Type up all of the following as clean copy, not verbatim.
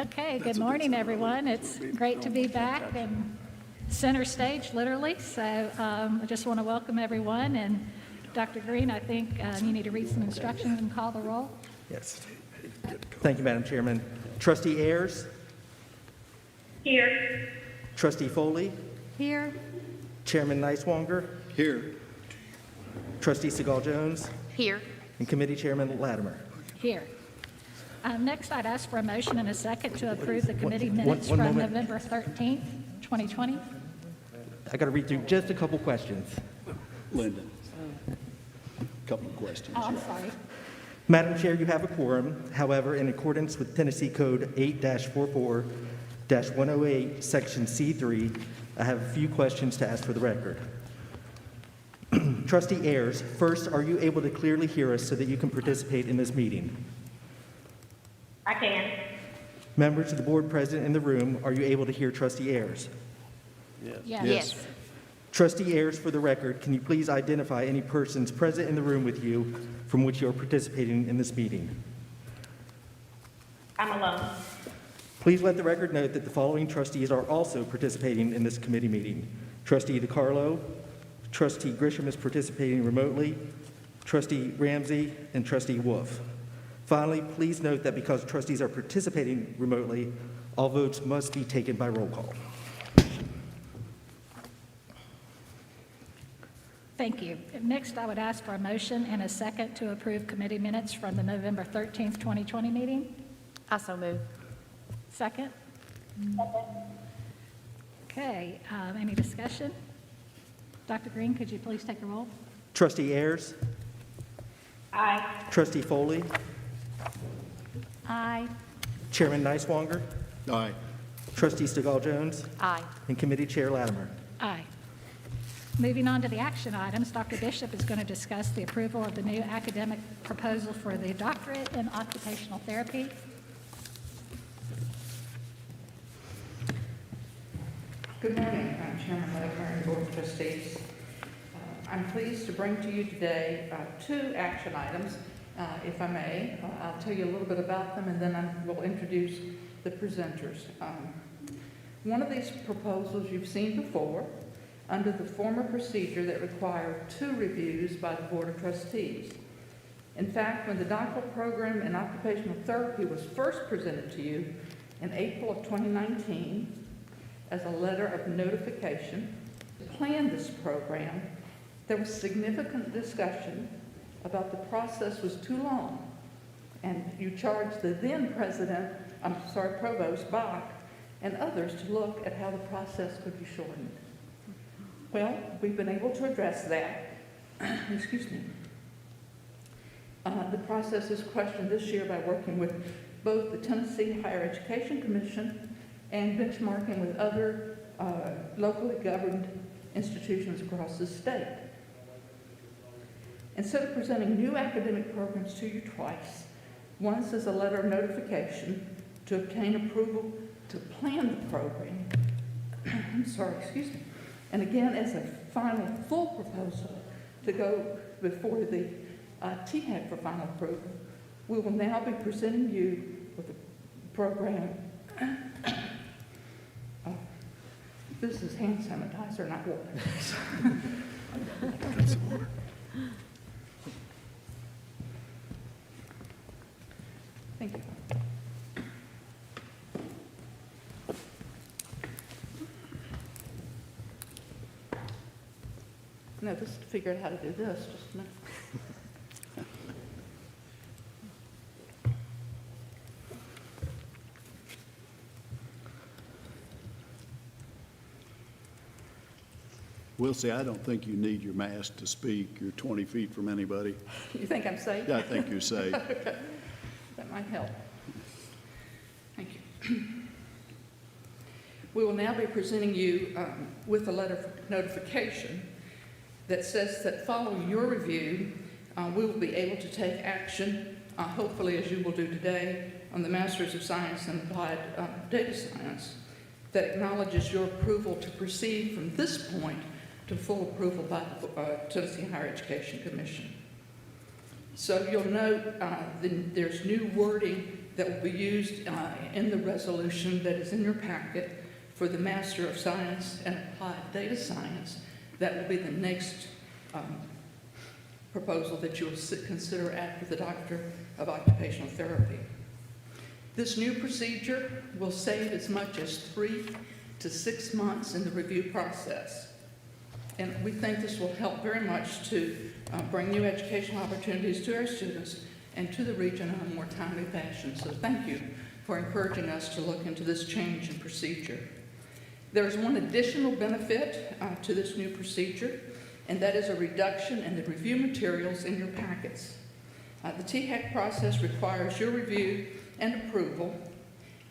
Okay, good morning, everyone. It's great to be back in center stage, literally. So I just want to welcome everyone. And Dr. Green, I think you need to read some instructions and call the roll. Yes. Thank you, Madam Chairman. Trustee Ayers? Here. Trustee Foley? Here. Chairman Niswonger? Here. Trustee Segal-Jones? Here. And Committee Chairman Latimer? Here. Next, I'd ask for a motion and a second to approve the committee One minutes from moment. November 13th, 2020. I got to read through just a couple questions. Linda, couple of questions. Oh, I'm sorry. Madam Chair, you have a quorum. However, in accordance with Tennessee Code 8-44-108, Section C3, I have a few questions to ask for the record. Trustee Ayers, first, are you able to clearly hear us so that you can participate in this meeting? I can. Members of the board present in the room, are you able to hear Trustee Ayers? Yes. Trustee Ayers, for the record, can you please identify any persons present in the room with you from which you are participating in this meeting? I'm alone. Please let the record note that the following trustees are also participating in this committee meeting. Trustee DiCarlo, Trustee Grisham is participating remotely, Trustee Ramsey, and Trustee Wolf. Finally, please note that because trustees are participating remotely, all votes must be taken by roll call. Thank you. Next, I would ask for a motion and a second to approve committee minutes from the November 13th, 2020 meeting. I so move. Second? Okay, any discussion? Dr. Green, could you please take a roll? Trustee Ayers, Aye. Trustee Foley, Aye. Chairman Niswonger, Aye. Trustee Segal-Jones, Aye. and Committee Chair Latimer. Aye. Moving on to the action items, Dr. Bishop is going to discuss the approval of the new academic proposal for the Doctorate in Occupational Therapy. Good morning, I'm Chairman Latimer and Board of Trustees. I'm pleased to bring to you today two action items. If I may, I'll tell you a little bit about them and then I will introduce the presenters. One of these proposals you've seen before under the former procedure that required 2 reviews by the Board of Trustees. In fact, when the doctoral program in occupational therapy was first presented to you in April of 2019, as a letter of notification to plan this program, there was significant discussion about the process was too long, and you charged the then Provost Bach and others to look at how the process could be shortened. Well, we've been able to address that. Excuse me. The process is questioned this year by working with both the Tennessee Higher Education Commission and benchmarking with other locally governed institutions across the state. Instead of presenting new academic programs to you twice, once as a letter of notification to obtain approval to plan the program, and again as a final full proposal to go before the THAC for final approval, we will now be presenting you with a program. This is hand sanitizer, not water. Thank you. No, just figured out how to do this just a minute. Will say, I don't think you need your mask to speak. You're 20 feet from anybody. You think I'm safe? Yeah, I think you're safe. Okay. That might help. Thank you. We will now be presenting you with a letter of notification that says that following your review, we will be able to take action, hopefully as you will do today, on the Masters of Science in Applied Data Science that acknowledges your approval to proceed from this point to full approval by the Tennessee Higher Education Commission. So you'll note there's new wording that will be used in the resolution that is in your packet for the Master of Science and Applied Data Science. That will be the next proposal that you will consider after the Doctor of Occupational Therapy. This new procedure will save as much as 3 to 6 months in the review process. And we think this will help very much to bring new educational opportunities to our students and to the region in a more timely fashion. So thank you for encouraging us to look into this change in procedure. There is one additional benefit to this new procedure, and that is a reduction in the review materials in your packets. The THAC process requires your review and approval,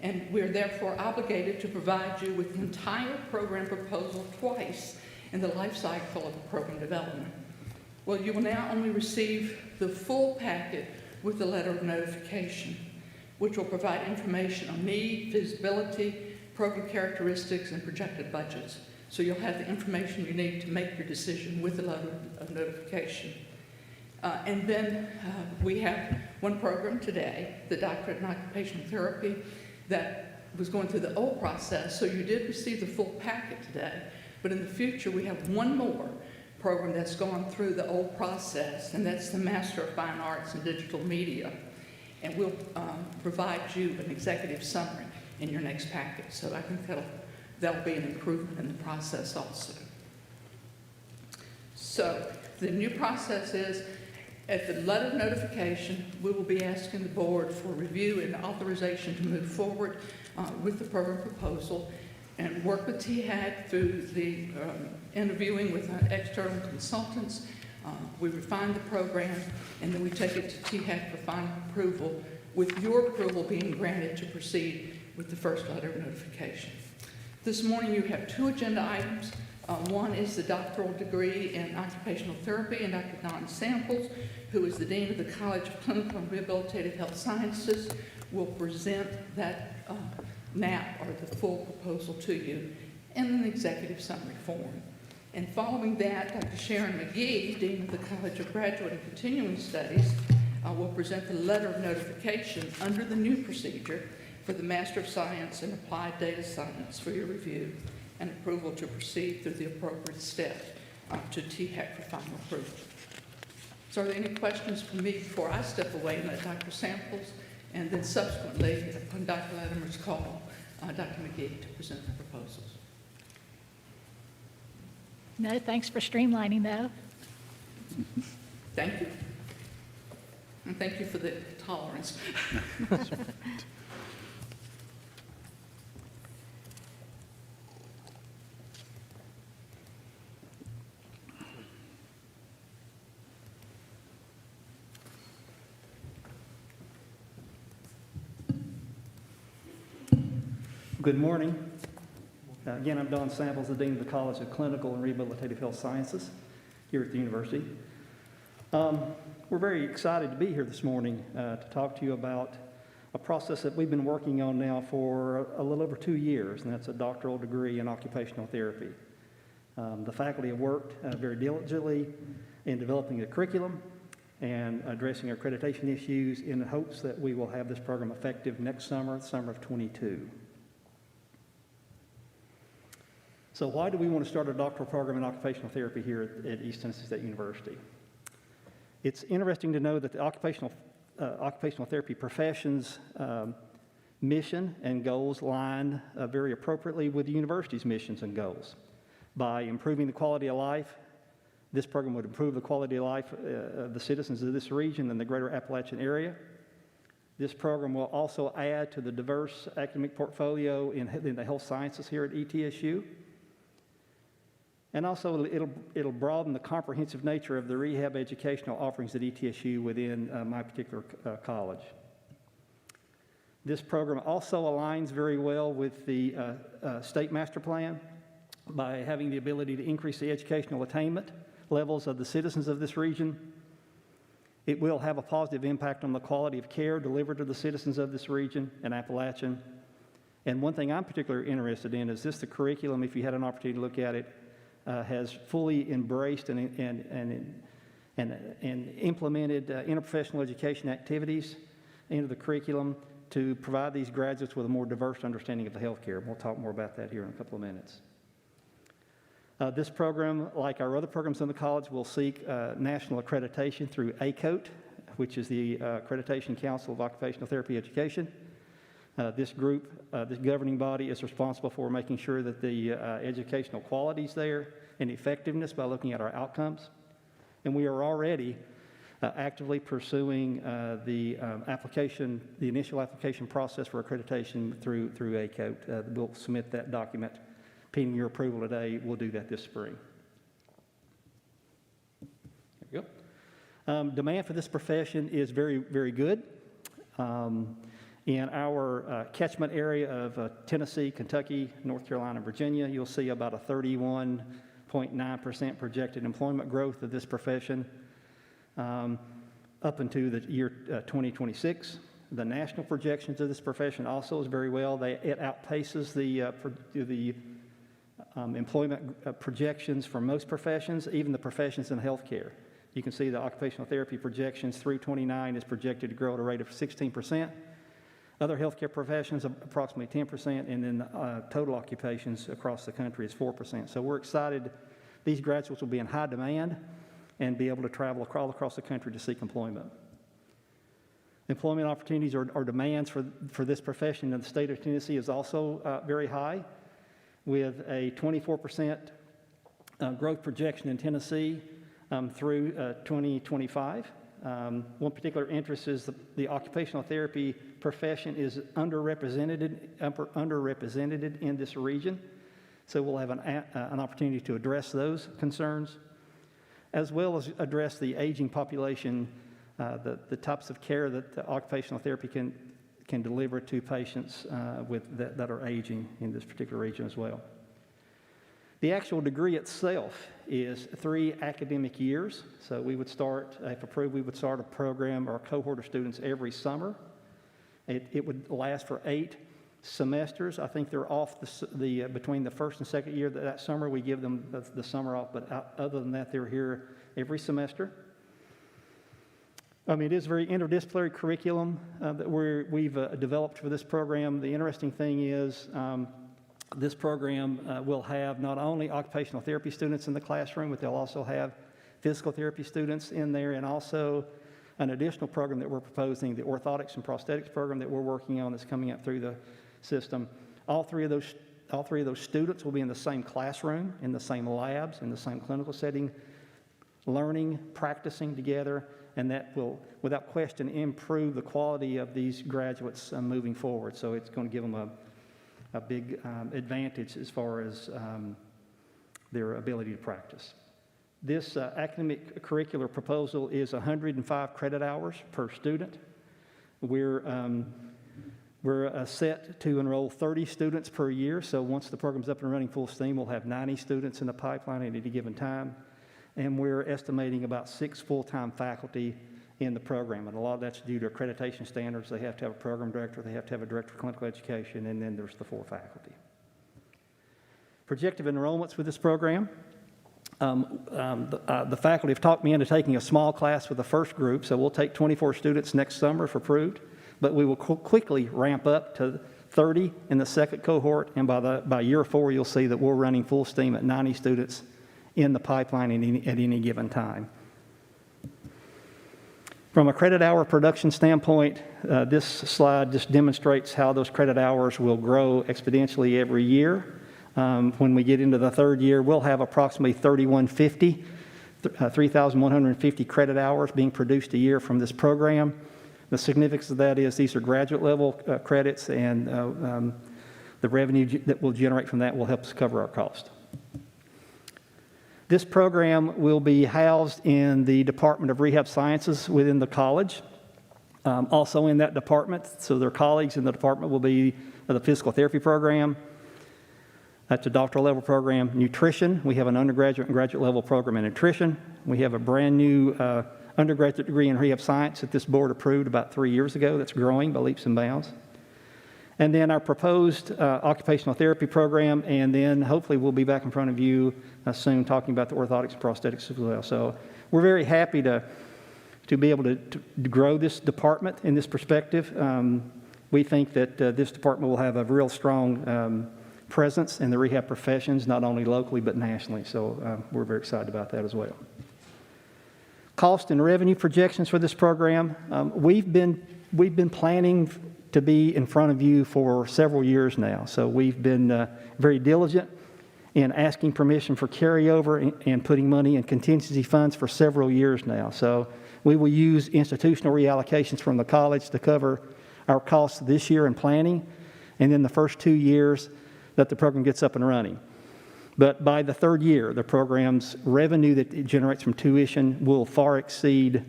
and we are therefore obligated to provide you with the entire program proposal twice in the life cycle of the program development. Well, you will now only receive the full packet with the letter of notification, which will provide information on need, feasibility, program characteristics, and projected budgets. So you'll have the information you need to make your decision with the letter of notification. And then we have one program today, the Doctorate in Occupational Therapy, that was going through the old process. So you did receive the full packet today. But in the future, we have one more program that's gone through the old process, and that's the Master of Fine Arts in Digital Media. And we'll provide you an executive summary in your next packet. So I think that'll be an improvement in the process also. So the new process is, at the letter of notification, we will be asking the board for review and authorization to move forward with the program proposal and work with THAC through the interviewing with external consultants. We refine the program, and then we take it to THAC for final approval, with your approval being granted to proceed with the first letter of notification. This morning you have 2 agenda items. One is the doctoral degree in occupational therapy, and Dr. Don Samples, who is the Dean of the College of Clinical and Rehabilitative Health Sciences, will present that NAP, or the full proposal, to you in an executive summary form. And following that, Dr. Sharon McGee, Dean of the College of Graduate and Continuing Studies, will present the letter of notification under the new procedure for the Master of Science and Applied Data Science for your review and approval to proceed through the appropriate steps to THAC for final approval. So are there any questions for me before I step away and let Dr. Samples, and then subsequently, upon Dr. Latimer's call, Dr. McGee to present the proposals? No, thanks for streamlining, though. Thank you. And thank you for the tolerance. Good morning. Again, I'm Don Samples, the Dean of the College of Clinical and Rehabilitative Health Sciences here at the university. We're very excited to be here this morning to talk to you about a process that we've been working on now for a little over 2 years, and that's a doctoral degree in occupational therapy. The faculty have worked very diligently in developing a curriculum and addressing accreditation issues in the hopes that we will have this program effective next summer, the summer of '22. So why do we want to start a doctoral program in occupational therapy here at East Tennessee State University? It's interesting to know that the occupational therapy profession's mission and goals line very appropriately with the university's missions and goals. By improving the quality of life, this program would improve the quality of life of the citizens of this region and the greater Appalachian area. This program will also add to the diverse academic portfolio in the health sciences here at ETSU. And also, it'll broaden the comprehensive nature of the rehab educational offerings at ETSU within my particular college. This program also aligns very well with the state master plan by having the ability to increase the educational attainment levels of the citizens of this region. It will have a positive impact on the quality of care delivered to the citizens of this region and Appalachian. And one thing I'm particularly interested in is the curriculum, if you had an opportunity to look at it, has fully embraced and implemented interprofessional education activities into the curriculum to provide these graduates with a more diverse understanding of the healthcare. We'll talk more about that here in a couple of minutes. This program, like our other programs in the college, will seek national accreditation through ACOTE, which is the Accreditation Council of Occupational Therapy Education. This group, this governing body, is responsible for making sure that the educational quality is there and effectiveness by looking at our outcomes. And we are already actively pursuing the initial application process for accreditation through ACOTE. We'll submit that document pending your approval today. We'll do that this spring. There we go. Demand for this profession is very, very good. In our catchment area of Tennessee, Kentucky, North Carolina, and Virginia, you'll see about a 31.9% projected employment growth of this profession up into the year 2026. The national projections of this profession also is very well. It outpaces the employment projections for most professions, even the professions in healthcare. You can see the occupational therapy projections through 29 is projected to grow at a rate of 16%. Other healthcare professions, approximately 10%, and then total occupations across the country is 4%. So we're excited these graduates will be in high demand and be able to travel all across the country to seek employment. Employment opportunities or demands for this profession in the state of Tennessee is also very high, with a 24% growth projection in Tennessee through 2025. One particular interest is the occupational therapy profession is underrepresented in this region, so we'll have an opportunity to address those concerns, as well as address the aging population, the types of care that the occupational therapy can deliver to patients that are aging in this particular region as well. The actual degree itself is 3 academic years. So we would start, if approved, we would start a program or a cohort of students every summer. It would last for 8 semesters. I think they're off between the first and second year that summer. We give them the summer off, but other than that, they're here every semester. It is a very interdisciplinary curriculum that we've developed for this program. The interesting thing is this program will have not only occupational therapy students in the classroom, but they'll also have physical therapy students in there, and also an additional program that we're proposing, the orthotics and prosthetics program that we're working on that's coming up through the system. All three of those students will be in the same classroom, in the same labs, in the same clinical setting, learning, practicing together, and that will, without question, improve the quality of these graduates moving forward. So it's going to give them a big advantage as far as their ability to practice. This academic curricular proposal is 105 credit hours per student. We're set to enroll 30 students per year, so once the program's up and running full steam, we'll have 90 students in the pipeline at any given time. And we're estimating about 6 full-time faculty in the program, and a lot of that's due to accreditation standards. They have to have a program director, they have to have a director of clinical education, and then there's the 4 faculty. Projected enrollments with this program. The faculty have talked me into taking a small class with the first group, so we'll take 24 students next summer if approved, but we will quickly ramp up to 30 in the second cohort, and by year 4, you'll see that we're running full steam at 90 students in the pipeline at any given time. From a credit hour production standpoint, this slide just demonstrates how those credit hours will grow exponentially every year. When we get into the third year, we'll have approximately 3,150 credit hours being produced a year from this program. The significance of that is these are graduate level credits, and the revenue that we'll generate from that will help us cover our cost. This program will be housed in the Department of Rehab Sciences within the college. Also in that department, so their colleagues in the department will be the physical therapy program. That's a doctoral level program. Nutrition, we have an undergraduate and graduate level program in nutrition. We have a brand new undergraduate degree in rehab science that this board approved about 3 years ago that's growing by leaps and bounds. And then our proposed occupational therapy program, and then hopefully we'll be back in front of you soon talking about the orthotics and prosthetics as well. So we're very happy to be able to grow this department in this perspective. We think that this department will have a real strong presence in the rehab professions, not only locally but nationally. So we're very excited about that as well. Cost and revenue projections for this program. We've been planning to be in front of you for several years now. So we've been very diligent in asking permission for carryover and putting money in contingency funds for several years now. So we will use institutional reallocations from the college to cover our costs this year in planning, and then the first 2 years that the program gets up and running. But by the third year, the program's revenue that it generates from tuition will far exceed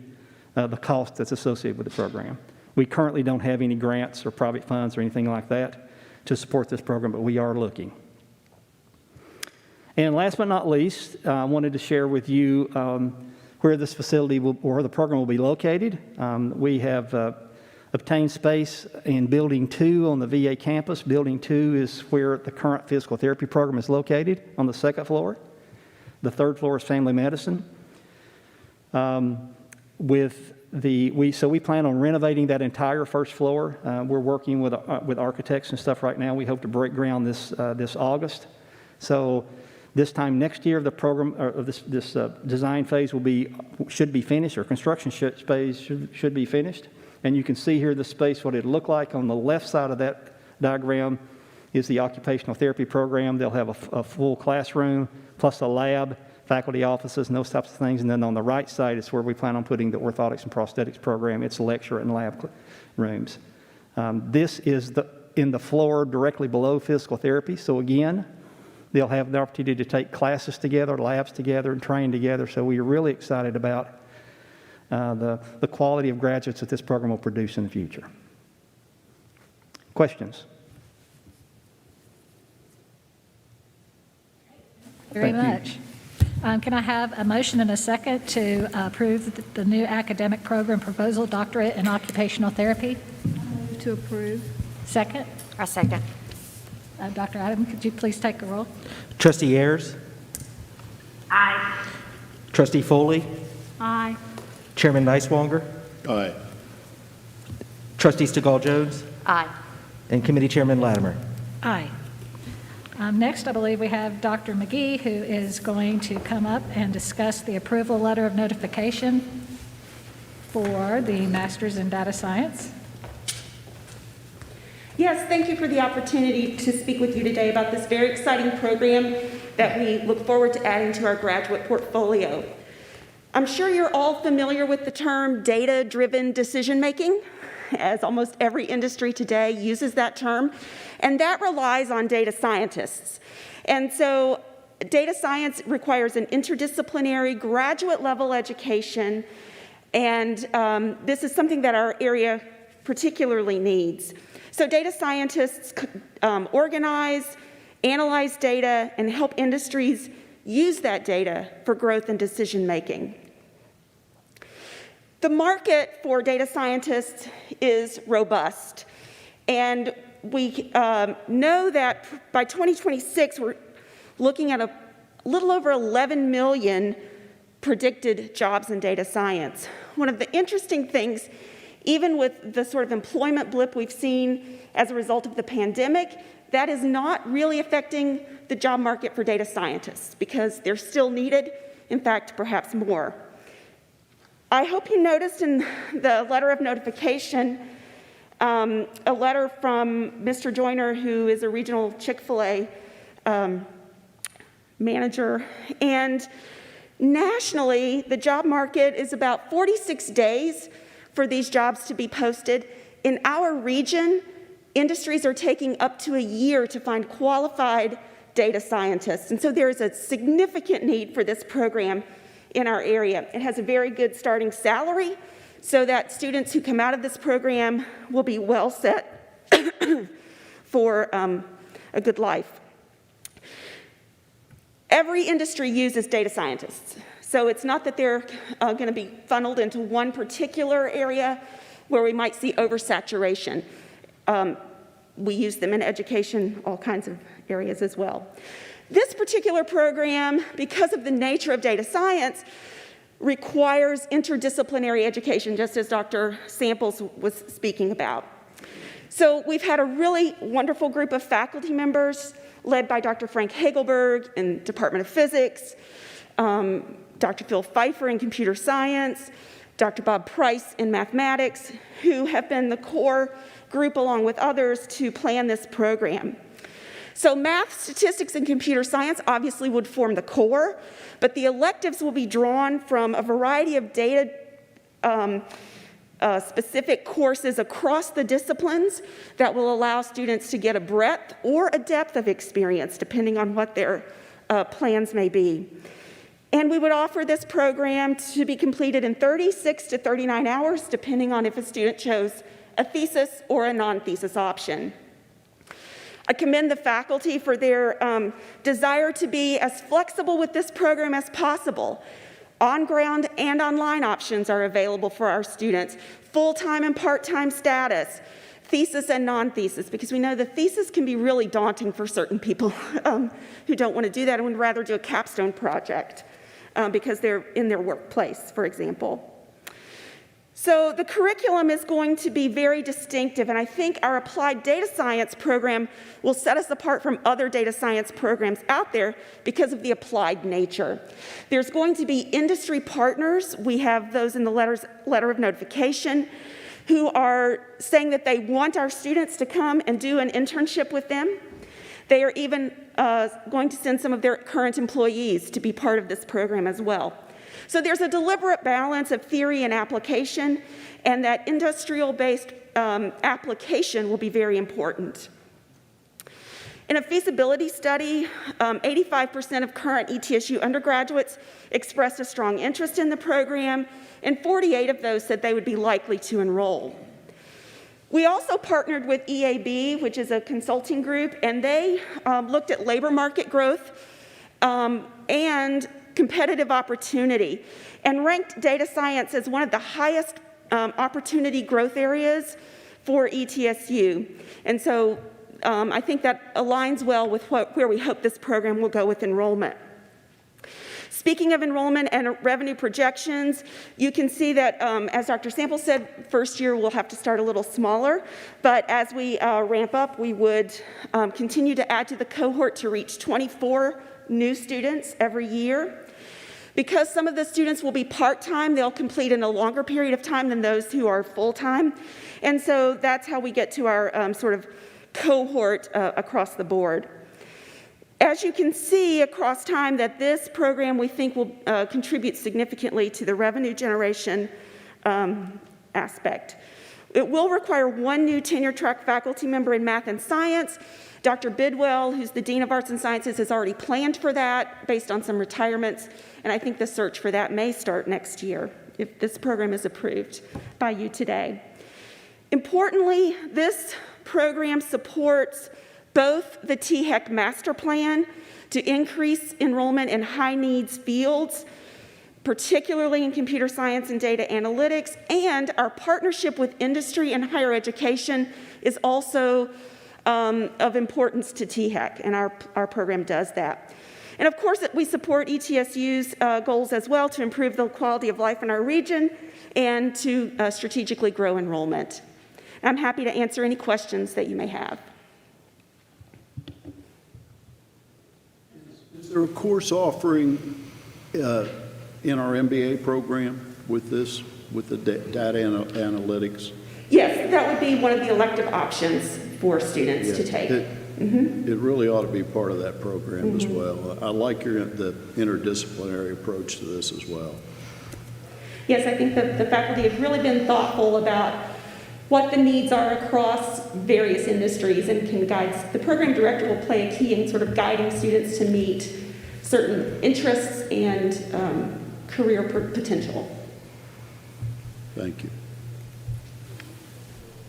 the cost that's associated with the program. We currently don't have any grants or private funds or anything like that to support this program, but we are looking. And last but not least, I wanted to share with you where this facility or the program will be located. We have obtained space in Building 2 on the VA campus. Building 2 is where the current physical therapy program is located, on the second floor. The third floor is family medicine. So we plan on renovating that entire first floor. We're working with architects and stuff right now. We hope to break ground this August. So this time next year, the program or this design phase should be finished, or construction phase should be finished. And you can see here the space, what it'll look like. On the left side of that diagram is the occupational therapy program. They'll have a full classroom plus a lab, faculty offices, and those types of things. And then on the right side is where we plan on putting the orthotics and prosthetics program. It's lecture and lab rooms. This is in the floor directly below physical therapy. So again, they'll have the opportunity to take classes together, labs together, and train together. So we are really excited about the quality of graduates that this program will produce in the future. Questions? Very Thank you. much. Can I have a motion and a second to approve the new academic program proposal, Doctorate in Occupational Therapy? To approve. Second? I second. Dr. Adam, could you please take a roll? Trustee Ayers, Aye. Trustee Foley, Aye. Chairman Niswonger, Aye. Trustee Stigall-Jones, Aye. and Committee Chairman Latimer. Aye. Next, I believe we have Dr. McGee, who is going to come up and discuss the approval letter of notification for the Masters in Data Science. Yes, thank you for the opportunity to speak with you today about this very exciting program that we look forward to adding to our graduate portfolio. I'm sure you're all familiar with the term data-driven decision-making, as almost every industry today uses that term, and that relies on data scientists. And so data science requires an interdisciplinary graduate-level education, and this is something that our area particularly needs. So data scientists organize, analyze data, and help industries use that data for growth and decision-making. The market for data scientists is robust, and we know that by 2026, we're looking at a little over 11 million predicted jobs in data science. One of the interesting things, even with the sort of employment blip we've seen as a result of the pandemic, that is not really affecting the job market for data scientists because they're still needed, in fact, perhaps more. I hope you noticed in the letter of notification a letter from Mr. Joyner, who is a regional Chick-fil-A manager. And nationally, the job market is about 46 days for these jobs to be posted. In our region, industries are taking up to a year to find qualified data scientists. And so there is a significant need for this program in our area. It has a very good starting salary so that students who come out of this program will be well set for a good life. Every industry uses data scientists. So it's not that they're going to be funneled into one particular area where we might see oversaturation. We use them in education, all kinds of areas as well. This particular program, because of the nature of data science, requires interdisciplinary education, just as Dr. Samples was speaking about. So we've had a really wonderful group of faculty members led by Dr. Frank Hagelberg in Department of Physics, Dr. Phil Pfeiffer in Computer Science, Dr. Bob Price in Mathematics, who have been the core group along with others to plan this program. So math, statistics, and computer science obviously would form the core, but the electives will be drawn from a variety of data specific courses across the disciplines that will allow students to get a breadth or a depth of experience, depending on what their plans may be. And we would offer this program to be completed in 36 to 39 hours, depending on if a student chose a thesis or a non-thesis option. I commend the faculty for their desire to be as flexible with this program as possible. On-ground and online options are available for our students, full-time and part-time status, thesis and non-thesis, because we know the thesis can be really daunting for certain people who don't want to do that and would rather do a capstone project because they're in their workplace, for example. So the curriculum is going to be very distinctive, and I think our applied data science program will set us apart from other data science programs out there because of the applied nature. There's going to be industry partners. We have those in the letter of notification who are saying that they want our students to come and do an internship with them. They are even going to send some of their current employees to be part of this program as well. So there's a deliberate balance of theory and application, and that industrial-based application will be very important. In a feasibility study, 85% of current ETSU undergraduates expressed a strong interest in the program, and 48 of those said they would be likely to enroll. We also partnered with EAB, which is a consulting group, and they looked at labor market growth and competitive opportunity, and ranked data science as one of the highest opportunity growth areas for ETSU. And so I think that aligns well with where we hope this program will go with enrollment. Speaking of enrollment and revenue projections, you can see that, as Dr. Sample said, first year we'll have to start a little smaller, but as we ramp up, we would continue to add to the cohort to reach 24 new students every year. Because some of the students will be part-time, they'll complete in a longer period of time than those who are full-time. And so that's how we get to our sort of cohort across the board. As you can see across time, that this program we think will contribute significantly to the revenue generation aspect. It will require one new tenure-track faculty member in math and science. Dr. Bidwell, who's the Dean of Arts and Sciences, has already planned for that based on some retirements, and I think the search for that may start next year if this program is approved by you today. Importantly, this program supports both the THEC master plan to increase enrollment in high-needs fields, particularly in computer science and data analytics, and our partnership with industry and higher education is also of importance to THEC, and our program does that. And of course, we support ETSU's goals as well to improve the quality of life in our region and to strategically grow enrollment. I'm happy to answer any questions that you may have. Is there a course offering in our MBA program with this, with the data analytics? Yes, that would be one of the elective options for students to take. It really ought to be part of that program as well. I like the interdisciplinary approach to this as well. Yes, I think that the faculty have really been thoughtful about what the needs are across various industries and can guide. The program director will play a key in sort of guiding students to meet certain interests and career potential. Thank you.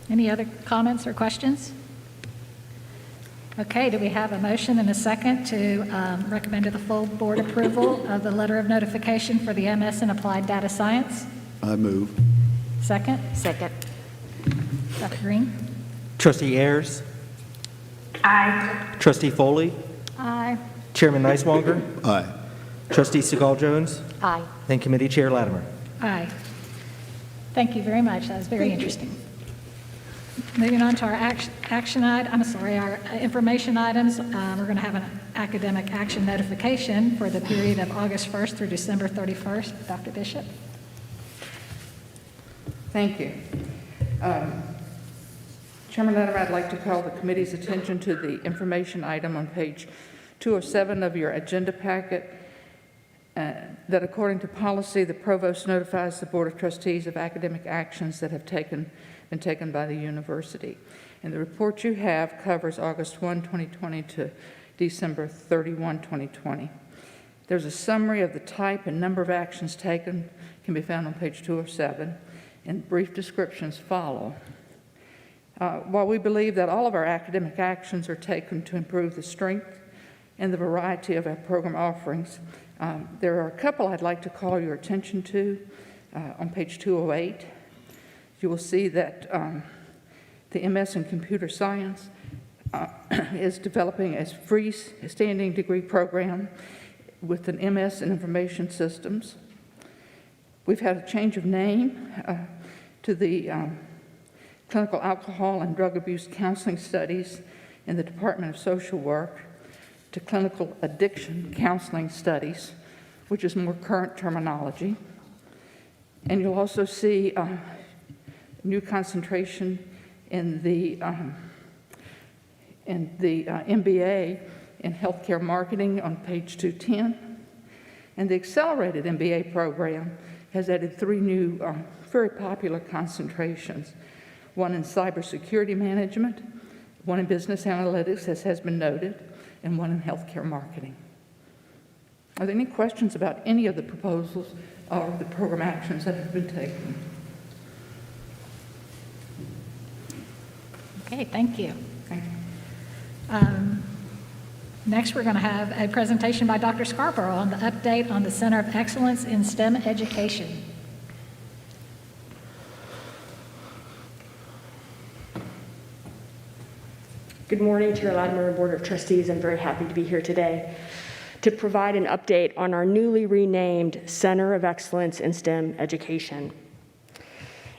Any other comments or questions? Okay, do we have a motion and a second to recommend to the full board approval of the letter of notification for the MS in Applied Data Science? I move. Second? Second. Dr. Green? Trustee Ayers? Aye. Trustee Foley? Aye. Chairman Niswonger? Aye. Trustee Segal-Jones? Aye. And Committee Chair Latimer. Aye. Thank you very much. That was very interesting. Moving on to our our information items. We're going to have an academic action notification for the period of August 1st through December 31st. Dr. Bishop. Thank you. Chairman Lennon, I'd like to call the committee's attention to the information item on page 207 of your agenda packet, that according to policy, the provost notifies the Board of Trustees of academic actions that have been taken by the university. And the report you have covers August 1, 2020 to December 31, 2020. There's a summary of the type and number of actions taken, can be found on page 207, and brief descriptions follow. While we believe that all of our academic actions are taken to improve the strength and the variety of our program offerings, there are a couple I'd like to call your attention to. On page 208, you will see that the MS in Computer Science is developing a freestanding degree program with an MS in Information Systems. We've had a change of name to the Clinical Alcohol and Drug Abuse Counseling Studies in the Department of Social Work to Clinical Addiction Counseling Studies, which is more current terminology. And you'll also see new concentration in the MBA in Healthcare Marketing on page 210. And the Accelerated MBA program has added 3 new very popular concentrations, one in cybersecurity management, one in business analytics, as has been noted, and one in healthcare marketing. Are there any questions about any of the proposals or the program actions that have been taken? Okay, thank you. Thank you. Next, we're going to have a presentation by Dr. Scarborough on the update on the Center of Excellence in STEM Education. Good morning to your Latimer Board of Trustees. I'm very happy to be here today to provide an update on our newly renamed Center of Excellence in STEM Education.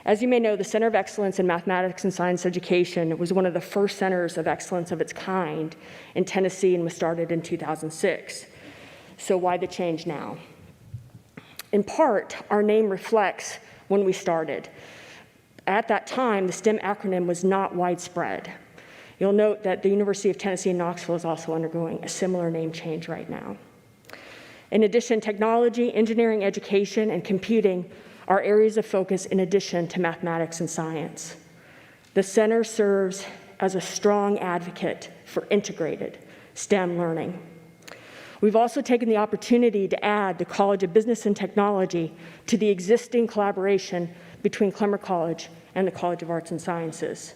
As you may know, the Center of Excellence in Mathematics and Science Education was one of the first centers of excellence of its kind in Tennessee and was started in 2006. So why the change now? In part, our name reflects when we started. At that time, the STEM acronym was not widespread. You'll note that the University of Tennessee in Knoxville is also undergoing a similar name change right now. In addition, technology, engineering, education, and computing are areas of focus in addition to mathematics and science. The center serves as a strong advocate for integrated STEM learning. We've also taken the opportunity to add the College of Business and Technology to the existing collaboration between Clemmer College and the College of Arts and Sciences.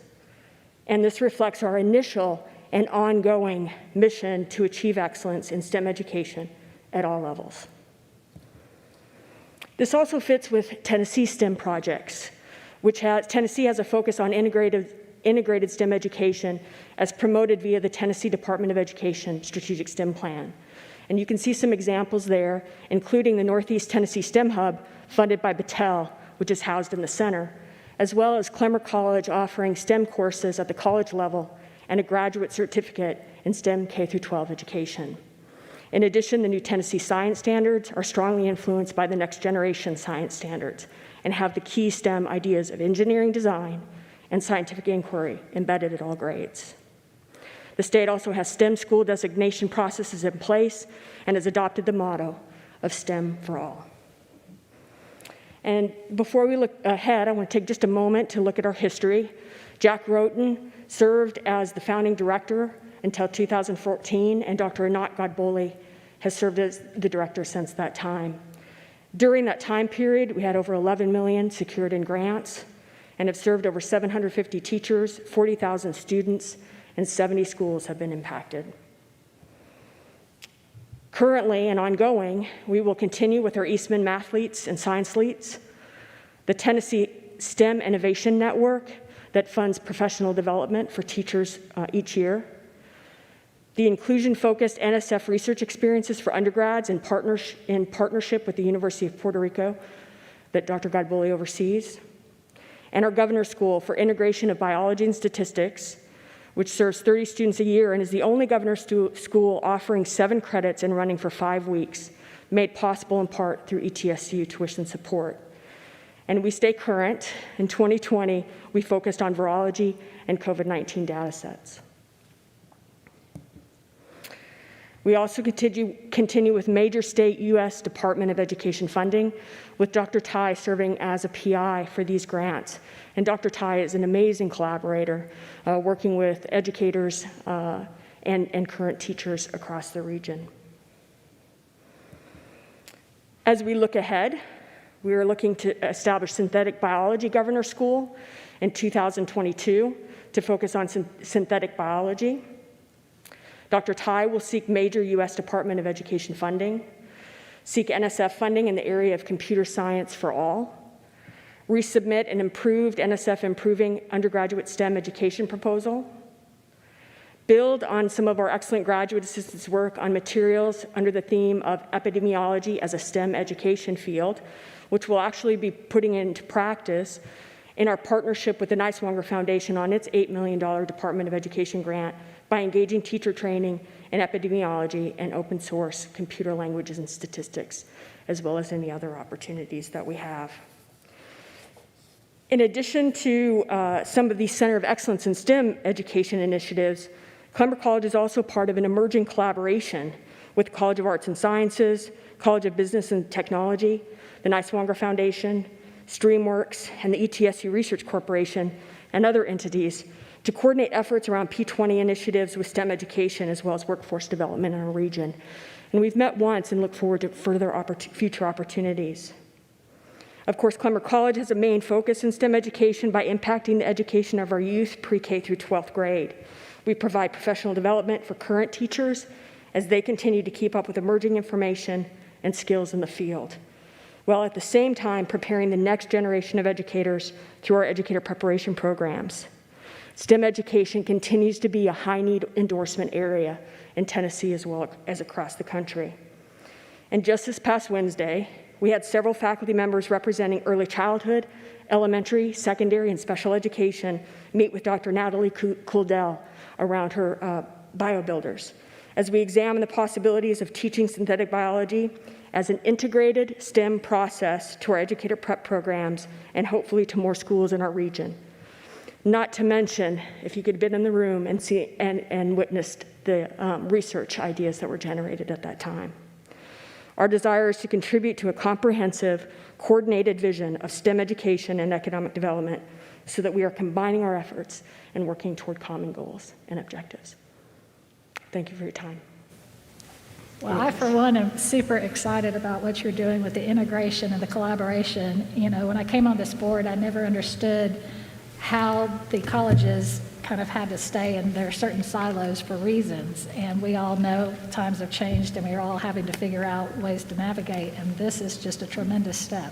And this reflects our initial and ongoing mission to achieve excellence in STEM education at all levels. This also fits with Tennessee STEM projects, Tennessee has a focus on integrated STEM education as promoted via the Tennessee Department of Education Strategic STEM Plan. And you can see some examples there, including the Northeast Tennessee STEM Hub, funded by Battelle, which is housed in the center, as well as Clemmer College offering STEM courses at the college level and a graduate certificate in STEM K-12 education. In addition, the new Tennessee science standards are strongly influenced by the next generation science standards and have the key STEM ideas of engineering design and scientific inquiry embedded at all grades. The state also has STEM school designation processes in place and has adopted the motto of STEM for all. And before we look ahead, I want to take just a moment to look at our history. Jack Roten served as the founding director until 2014, and Dr. Anat Godbole has served as the director since that time. During that time period, we had over $11 million secured in grants and have served over 750 teachers, 40,000 students, and 70 schools have been impacted. Currently and ongoing, we will continue with our Eastman Mathletes and Science Leets, the Tennessee STEM Innovation Network that funds professional development for teachers each year, the inclusion-focused NSF research experiences for undergrads in partnership with the University of Puerto Rico that Dr. Godbole oversees, and our Governor School for Integration of Biology and Statistics, which serves 30 students a year and is the only Governor School offering 7 credits and running for 5 weeks, made possible in part through ETSU tuition support. And we stay current. In 2020, we focused on virology and COVID-19 data sets. We also continue with major state U.S. Department of Education funding, with Dr. Tai serving as a PI for these grants. And Dr. Tai is an amazing collaborator, working with educators and current teachers across the region. As we look ahead, we are looking to establish Synthetic Biology Governor School in 2022 to focus on synthetic biology. Dr. Tai will seek major U.S. Department of Education funding, seek NSF funding in the area of computer science for all, resubmit an improved NSF Improving Undergraduate STEM Education proposal, build on some of our excellent graduate assistants' work on materials under the theme of epidemiology as a STEM education field, which we'll actually be putting into practice in our partnership with the Niswonger Foundation on its $8 million Department of Education grant by engaging teacher training in epidemiology and open source computer languages and statistics, as well as any other opportunities that we have. In addition to some of these Center of Excellence in STEM education initiatives, Clemmer College is also part of an emerging collaboration with College of Arts and Sciences, College of Business and Technology, the Niswonger Foundation, StreamWorks, and the ETSU Research Corporation, and other entities to coordinate efforts around P20 initiatives with STEM education as well as workforce development in our region. And we've met once and look forward to further future opportunities. Of course, Clemmer College has a main focus in STEM education by impacting the education of our youth pre-K through 12th grade. We provide professional development for current teachers as they continue to keep up with emerging information and skills in the field, while at the same time preparing the next generation of educators through our educator preparation programs. STEM education continues to be a high-need endorsement area in Tennessee as well as across the country. And just this past Wednesday, we had several faculty members representing early childhood, elementary, secondary, and special education meet with Dr. Natalie Kuldell around her BioBuilders, as we examine the possibilities of teaching synthetic biology as an integrated STEM process to our educator prep programs and hopefully to more schools in our region. Not to mention, if you could have been in the room and see and witnessed the research ideas that were generated at that time. Our desire is to contribute to a comprehensive, coordinated vision of STEM education and economic development so that we are combining our efforts and working toward common goals and objectives. Thank you for your time. Well, I, for one, am super excited about what you're doing with the integration and the collaboration. You know, when I came on this board, I never understood how the colleges kind of had to stay in their certain silos for reasons. And we all know times have changed and we're all having to figure out ways to navigate. And this is just a tremendous step.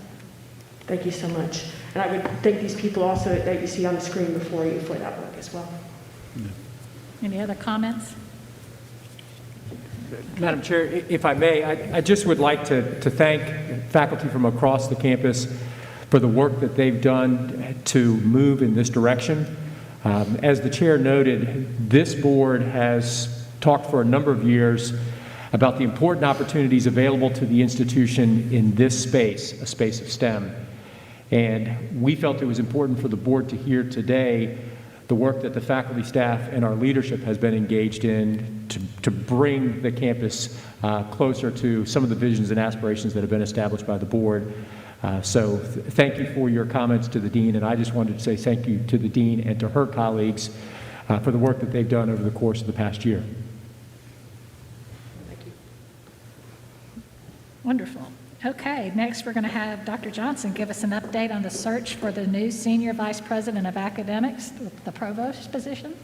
Thank you so much. And I would thank these people also that you see on the screen before you for that work as well. Any other comments? Madam Chair, if I may, I just would like to thank faculty from across the campus for the work that they've done to move in this direction. As the chair noted, this board has talked for a number of years about the important opportunities available to the institution in this space, a space of STEM. And we felt it was important for the board to hear today the work that the faculty, staff, and our leadership has been engaged in to bring the campus closer to some of the visions and aspirations that have been established by the board. So thank you for your comments to the Dean, and I just wanted to say thank you to the Dean and to her colleagues for the work that they've done over the course of the past year. Thank you. Wonderful. Okay, next we're going to have Dr. Johnson give us an update on the search for the new Senior Vice President of Academics, the provost position.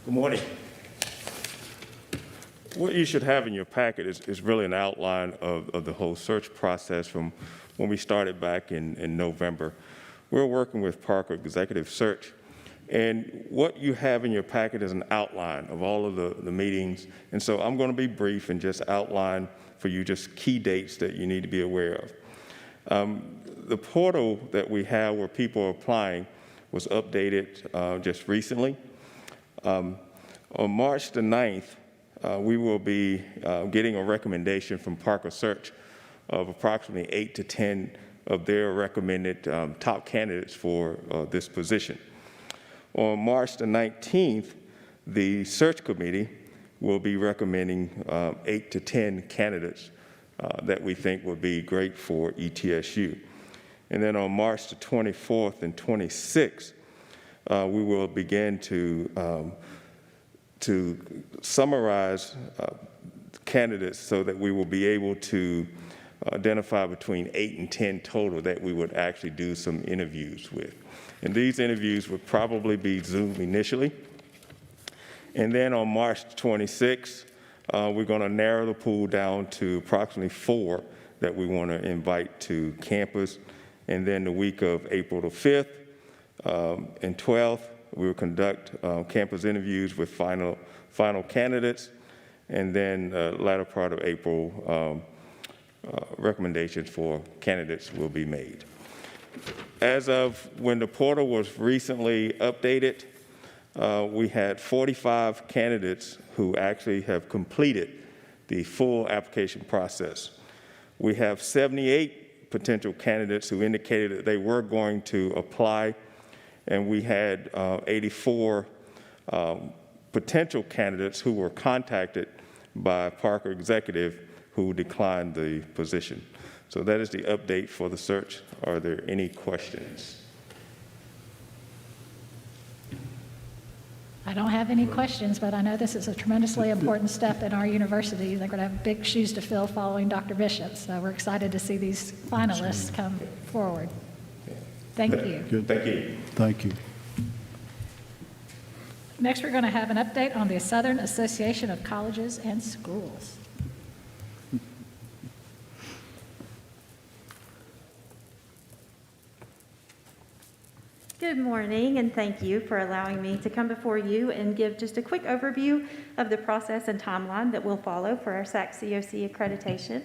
Good morning. What you should have in your packet is really an outline of the whole search process from when we started back in November. We're working with Parker Executive Search, and what you have in your packet is an outline of all of the meetings, and so I'm going to be brief and just outline for you just key dates that you need to be aware of. The portal that we have where people are applying was updated just recently. On March the 9th, we will be getting a recommendation from Parker Search of approximately 8 to 10 of their recommended top candidates for this position. On March the 19th, the search committee will be recommending 8 to 10 candidates that we think would be great for ETSU. And then on March the 24th and 26th, we will begin to summarize candidates so that we will be able to identify between 8 and 10 total that we would actually do some interviews with. And these interviews would probably be Zoom initially. And then on March 26th, we're going to narrow the pool down to approximately 4 that we want to invite to campus. And then the week of April the 5th and 12th, we will conduct campus interviews with final candidates. And then latter part of April, recommendations for candidates will be made. As of when the portal was recently updated, we had 45 candidates who actually have completed the full application process. We have 78 potential candidates who indicated that they were going to apply, and we had 84 potential candidates who were contacted by Parker executive who declined the position. So that is the update for the search. Are there any questions? I don't have any questions, but I know this is a tremendously important step in our university. They're going to have big shoes to fill following Dr. Bishop, so we're excited to see these finalists come forward. Thank you. Good. Thank you. Thank you. Next, we're going to have an update on the Southern Association of Colleges and Schools. Good morning, and thank you for allowing me to come before you and give just a quick overview of the process and timeline that we'll follow for our SAC-COC accreditation.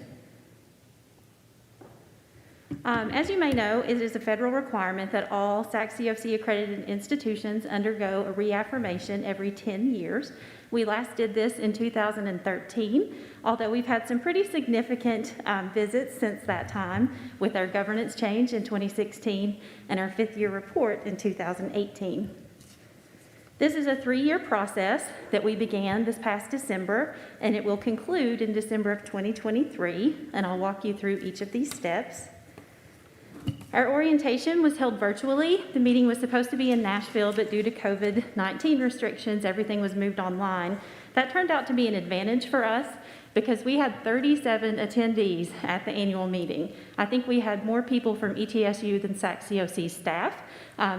As you may know, it is a federal requirement that all SAC-COC accredited institutions undergo a reaffirmation every 10 years. We last did this in 2013, although we've had some pretty significant visits since that time with our governance change in 2016 and our 5th year report in 2018. This is a 3-year process that we began this past December, and it will conclude in December of 2023, and I'll walk you through each of these steps. Our orientation was held virtually. The meeting was supposed to be in Nashville, but due to COVID-19 restrictions, everything was moved online. That turned out to be an advantage for us because we had 37 attendees at the annual meeting. I think we had more people from ETSU than SAC-COC staff.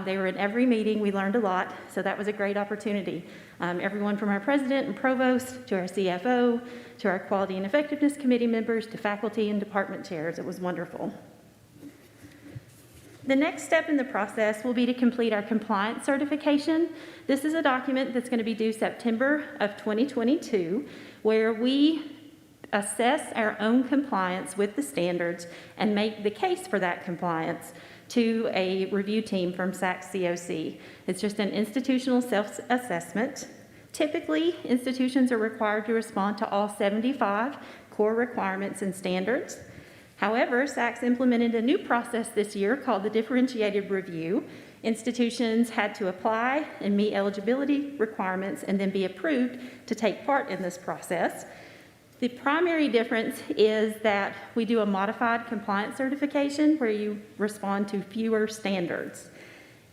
They were in every meeting. We learned a lot, so that was a great opportunity. Everyone from our president and provost to our CFO, to our quality and effectiveness committee members, to faculty and department chairs. It was wonderful. The next step in the process will be to complete our compliance certification. This is a document that's going to be due September of 2022, where we assess our own compliance with the standards and make the case for that compliance to a review team from SAC-COC. It's just an institutional self-assessment. Typically, institutions are required to respond to all 75 core requirements and standards. However, SAC's implemented a new process this year called the differentiated review. Institutions had to apply and meet eligibility requirements and then be approved to take part in this process. The primary difference is that we do a modified compliance certification where you respond to fewer standards.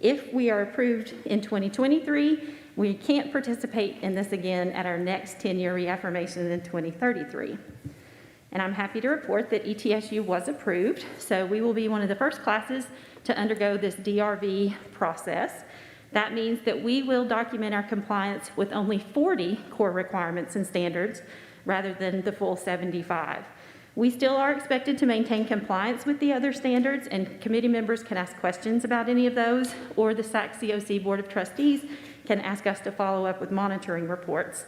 If we are approved in 2023, we can't participate in this again at our next 10-year reaffirmation in 2033. And I'm happy to report that ETSU was approved, so we will be one of the first classes to undergo this DRV process. That means that we will document our compliance with only 40 core requirements and standards rather than the full 75. We still are expected to maintain compliance with the other standards, and committee members can ask questions about any of those, or the SAC-COC Board of Trustees can ask us to follow up with monitoring reports.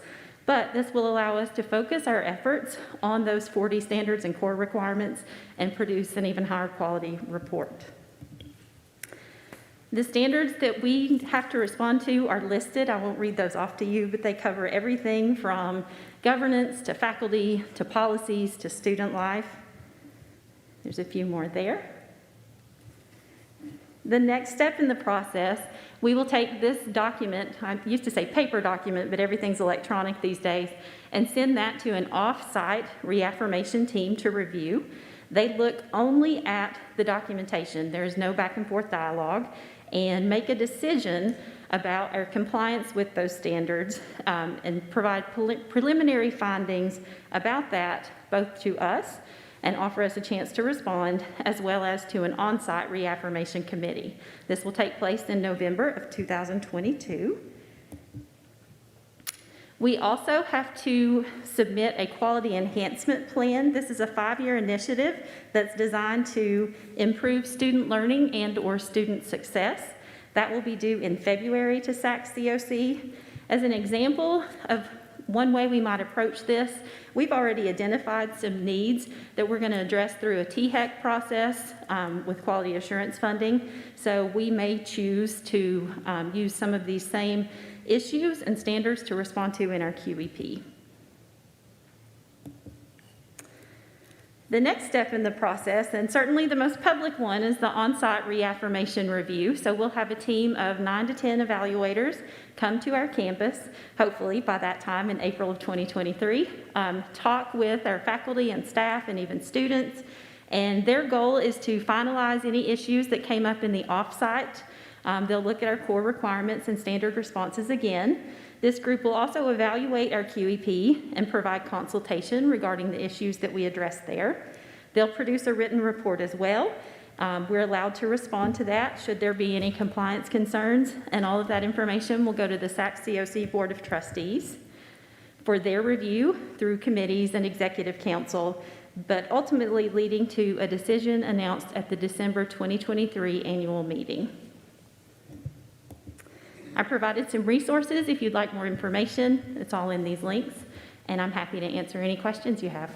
But this will allow us to focus our efforts on those 40 standards and core requirements and produce an even higher quality report. The standards that we have to respond to are listed. I won't read those off to you, but they cover everything from governance to faculty to policies to student life. There's a few more there. The next step in the process, we will take this document, I used to say paper document, but everything's electronic these days, and send that to an off-site reaffirmation team to review. They look only at the documentation. There is no back and forth dialogue, and make a decision about our compliance with those standards and provide preliminary findings about that both to us and offer us a chance to respond, as well as to an on-site reaffirmation committee. This will take place in November of 2022. We also have to submit a quality enhancement plan. This is a 5-year initiative that's designed to improve student learning and/or student success. That will be due in February to SACS COC. As an example of one way we might approach this, we've already identified some needs that we're going to address through a THEC process with quality assurance funding. So we may choose to use some of these same issues and standards to respond to in our QEP. The next step in the process, and certainly the most public one, is the on-site reaffirmation review. So we'll have a team of 9 to 10 evaluators come to our campus, hopefully by that time in April of 2023, talk with our faculty and staff and even students. And their goal is to finalize any issues that came up in the off-site. They'll look at our core requirements and standard responses again. This group will also evaluate our QEP and provide consultation regarding the issues that we addressed there. They'll produce a written report as well. We're allowed to respond to that should there be any compliance concerns, and all of that information will go to the SACS COC Board of Trustees for their review through committees and executive council, but ultimately leading to a decision announced at the December 2023 annual meeting. I provided some resources if you'd like more information. It's all in these links, and I'm happy to answer any questions you have.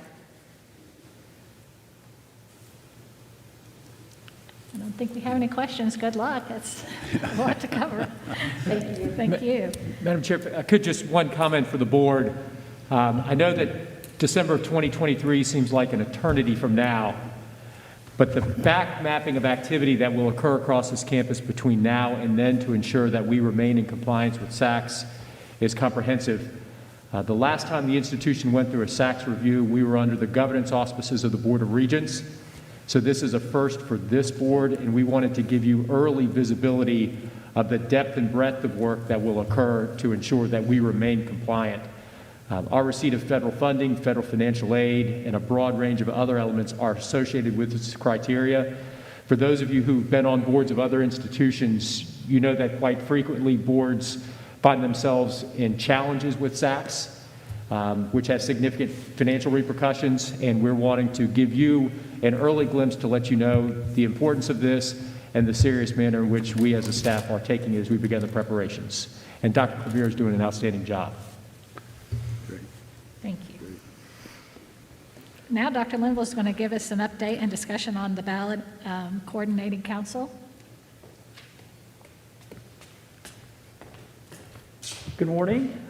I don't think we have any questions. Good luck. It's a lot to cover. Thank you. Thank you. Madam Chair, if I could just one comment for the board. I know that December of 2023 seems like an eternity from now, but the back mapping of activity that will occur across this campus between now and then to ensure that we remain in compliance with SACS is comprehensive. The last time the institution went through a SACS review, we were under the governance auspices of the Board of Regents. So this is a first for this board, and we wanted to give you early visibility of the depth and breadth of work that will occur to ensure that we remain compliant. Our receipt of federal funding, federal financial aid, and a broad range of other elements are associated with this criteria. For those of you who've been on boards of other institutions, you know that quite frequently boards find themselves in challenges with SACS, which has significant financial repercussions, and we're wanting to give you an early glimpse to let you know the importance of this and the serious manner in which we as a staff are taking it as we begin the preparations. And Dr. Clavier is doing an outstanding job. Thank you. Now, Dr. Linville is going to give us an update and discussion on the ballot coordinating council. Good morning.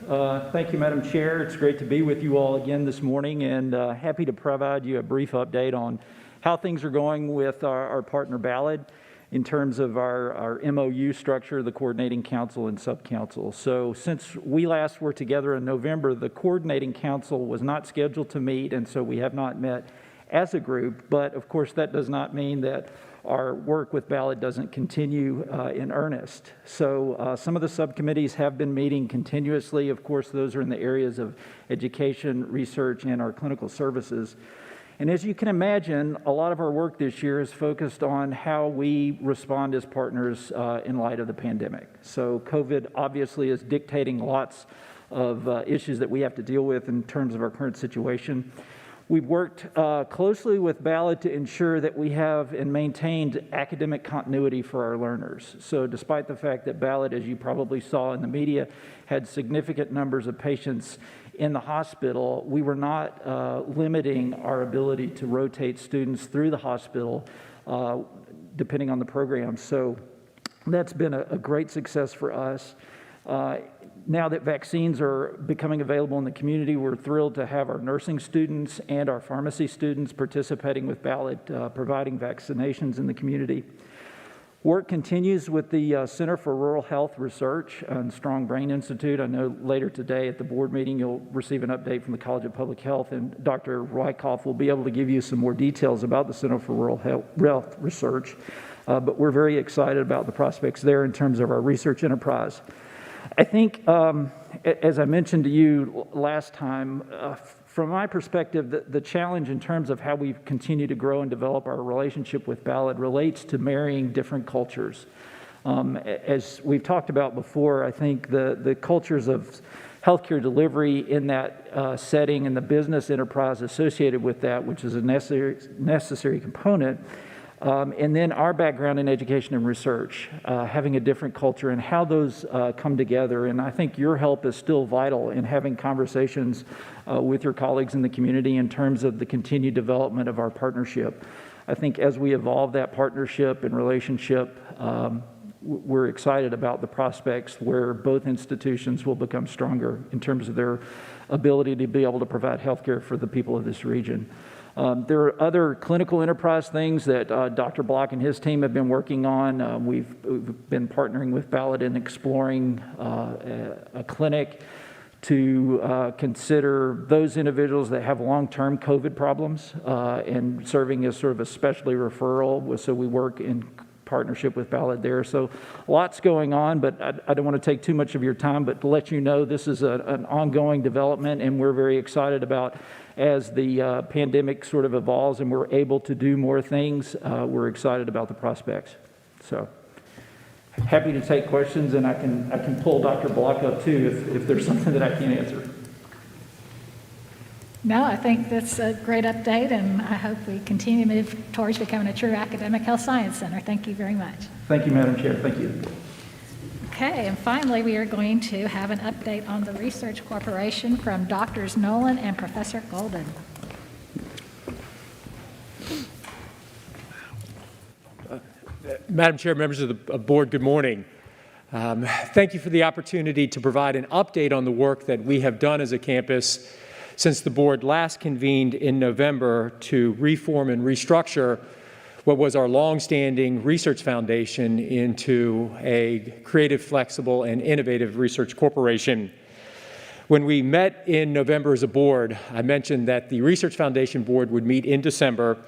Thank you, Madam Chair. It's great to be with you all again this morning, and happy to provide you a brief update on how things are going with our partner Ballad in terms of our MOU structure, the coordinating council and subcouncil. So since we last were together in November, the coordinating council was not scheduled to meet, and so we have not met as a group. But of course, that does not mean that our work with Ballad doesn't continue in earnest. So some of the subcommittees have been meeting continuously. Of course, those are in the areas of education, research, and our clinical services. And as you can imagine, a lot of our work this year is focused on how we respond as partners in light of the pandemic. So COVID obviously is dictating lots of issues that we have to deal with in terms of our current situation. We've worked closely with Ballad to ensure that we have and maintained academic continuity for our learners. So despite the fact that Ballad, as you probably saw in the media, had significant numbers of patients in the hospital, we were not limiting our ability to rotate students through the hospital depending on the program. So that's been a great success for us. Now that vaccines are becoming available in the community, we're thrilled to have our nursing students and our pharmacy students participating with Ballad, providing vaccinations in the community. Work continues with the Center for Rural Health Research and Strong Brain Institute. I know later today at the board meeting you'll receive an update from the College of Public Health, and Dr. Wyckoff will be able to give you some more details about the Center for Rural Health Research. But we're very excited about the prospects there in terms of our research enterprise. I think, as I mentioned to you last time, from my perspective, the challenge in terms of how we continue to grow and develop our relationship with Ballad relates to marrying different cultures. As we've talked about before, I think the cultures of healthcare delivery in that setting and the business enterprise associated with that, which is a necessary component, and then our background in education and research, having a different culture and how those come together. And I think your help is still vital in having conversations with your colleagues in the community in terms of the continued development of our partnership. I think as we evolve that partnership and relationship, we're excited about the prospects where both institutions will become stronger in terms of their ability to be able to provide healthcare for the people of this region. There are other clinical enterprise things that Dr. Block and his team have been working on. We've been partnering with Ballad in exploring a clinic to consider those individuals that have long-term COVID problems and serving as sort of a specialty referral. So we work in partnership with Ballad there. So lots going on, but I don't want to take too much of your time, but to let you know this is an ongoing development, and we're very excited about as the pandemic sort of evolves and we're able to do more things, we're excited about the prospects. So happy to take questions, and I can pull Dr. Block up too if there's something that I can't answer. No, I think that's a great update, and I hope we continue to move towards becoming a true academic health science center. Thank you very much. Thank you, Madam Chair. Thank you. Okay, and finally, we are going to have an update on the Research Corporation from Drs. Nolan and Professor Golden. Madam Chair, members of the board, good morning. Thank you for the opportunity to provide an update on the work that we have done as a campus since the board last convened in November to reform and restructure what was our longstanding research foundation into a creative, flexible, and innovative research corporation. When we met in November as a board, I mentioned that the Research Foundation Board would meet in December,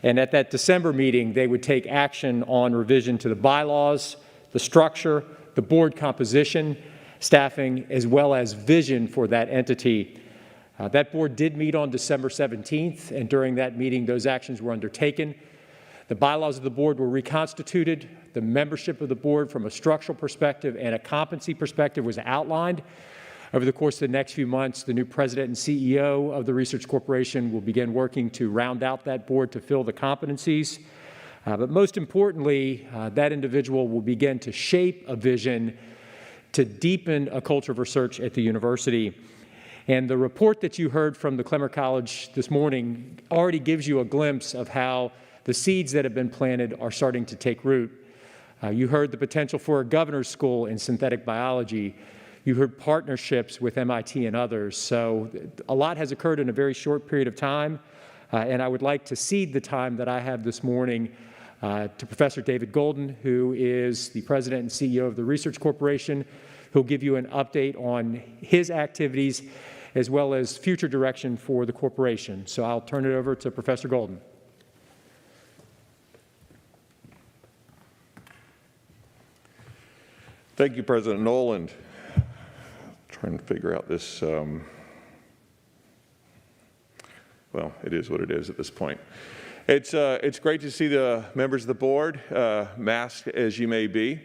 and at that December meeting, they would take action on revision to the bylaws, the structure, the board composition, staffing, as well as vision for that entity. That board did meet on December 17th, and during that meeting, those actions were undertaken. The bylaws of the board were reconstituted. The membership of the board from a structural perspective and a competency perspective was outlined. Over the course of the next few months, the new president and CEO of the Research Corporation will begin working to round out that board to fill the competencies. But most importantly, that individual will begin to shape a vision to deepen a culture of research at the university. And the report that you heard from the Clemmer College this morning already gives you a glimpse of how the seeds that have been planted are starting to take root. You heard the potential for a governor's school in synthetic biology. You heard partnerships with MIT and others. So a lot has occurred in a very short period of time. And I would like to cede the time that I have this morning to Professor David Golden, who is the president and CEO of the Research Corporation, who'll give you an update on his activities as well as future direction for the corporation. So I'll turn it over to Professor Golden. Thank you, President Noland. Trying to figure out this, well, it is what it is at this point. It's great to see the members of the board, masked as you may be.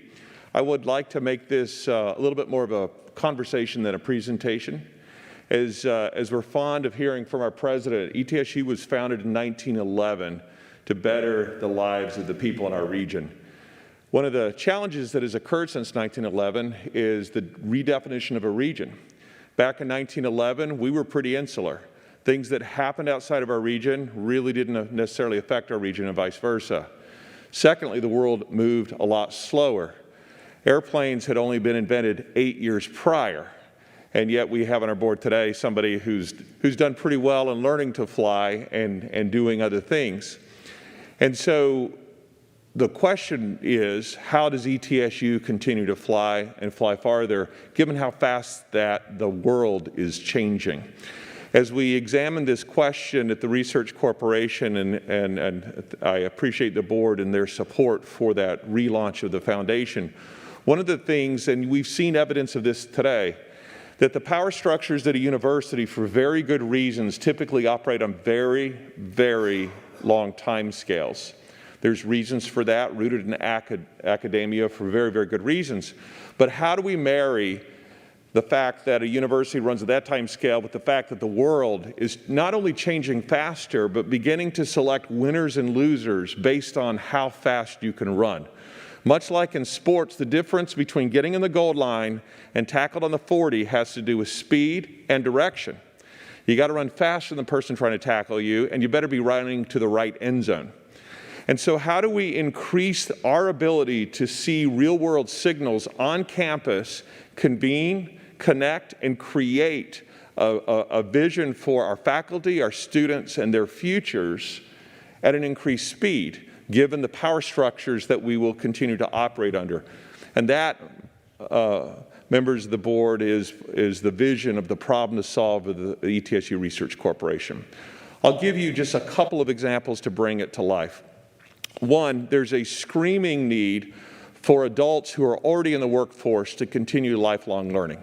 I would like to make this a little bit more of a conversation than a presentation. As we're fond of hearing from our president, ETSU was founded in 1911 to better the lives of the people in our region. One of the challenges that has occurred since 1911 is the redefinition of a region. Back in 1911, we were pretty insular. Things that happened outside of our region really didn't necessarily affect our region and vice versa. Secondly, the world moved a lot slower. Airplanes had only been invented 8 years prior, and yet we have on our board today somebody who's done pretty well in learning to fly and doing other things. And so the question is, how does ETSU continue to fly and fly farther, given how fast that the world is changing? As we examine this question at the Research Corporation, and I appreciate the board and their support for that relaunch of the foundation, one of the things, and we've seen evidence of this today, that the power structures at a university, for very good reasons, typically operate on very, very long time scales. There's reasons for that, rooted in academia for very, very good reasons. But how do we marry the fact that a university runs at that time scale with the fact that the world is not only changing faster, but beginning to select winners and losers based on how fast you can run? Much like in sports, the difference between getting in the goal line and tackled on the 40 has to do with speed and direction. You got to run faster than the person trying to tackle you, and you better be running to the right end zone. And so how do we increase our ability to see real-world signals on campus, convene, connect, and create a vision for our faculty, our students, and their futures at an increased speed, given the power structures that we will continue to operate under? And that, members of the board, is the vision of the problem to solve with the ETSU Research Corporation. I'll give you just a couple of examples to bring it to life. One, there's a screaming need for adults who are already in the workforce to continue lifelong learning.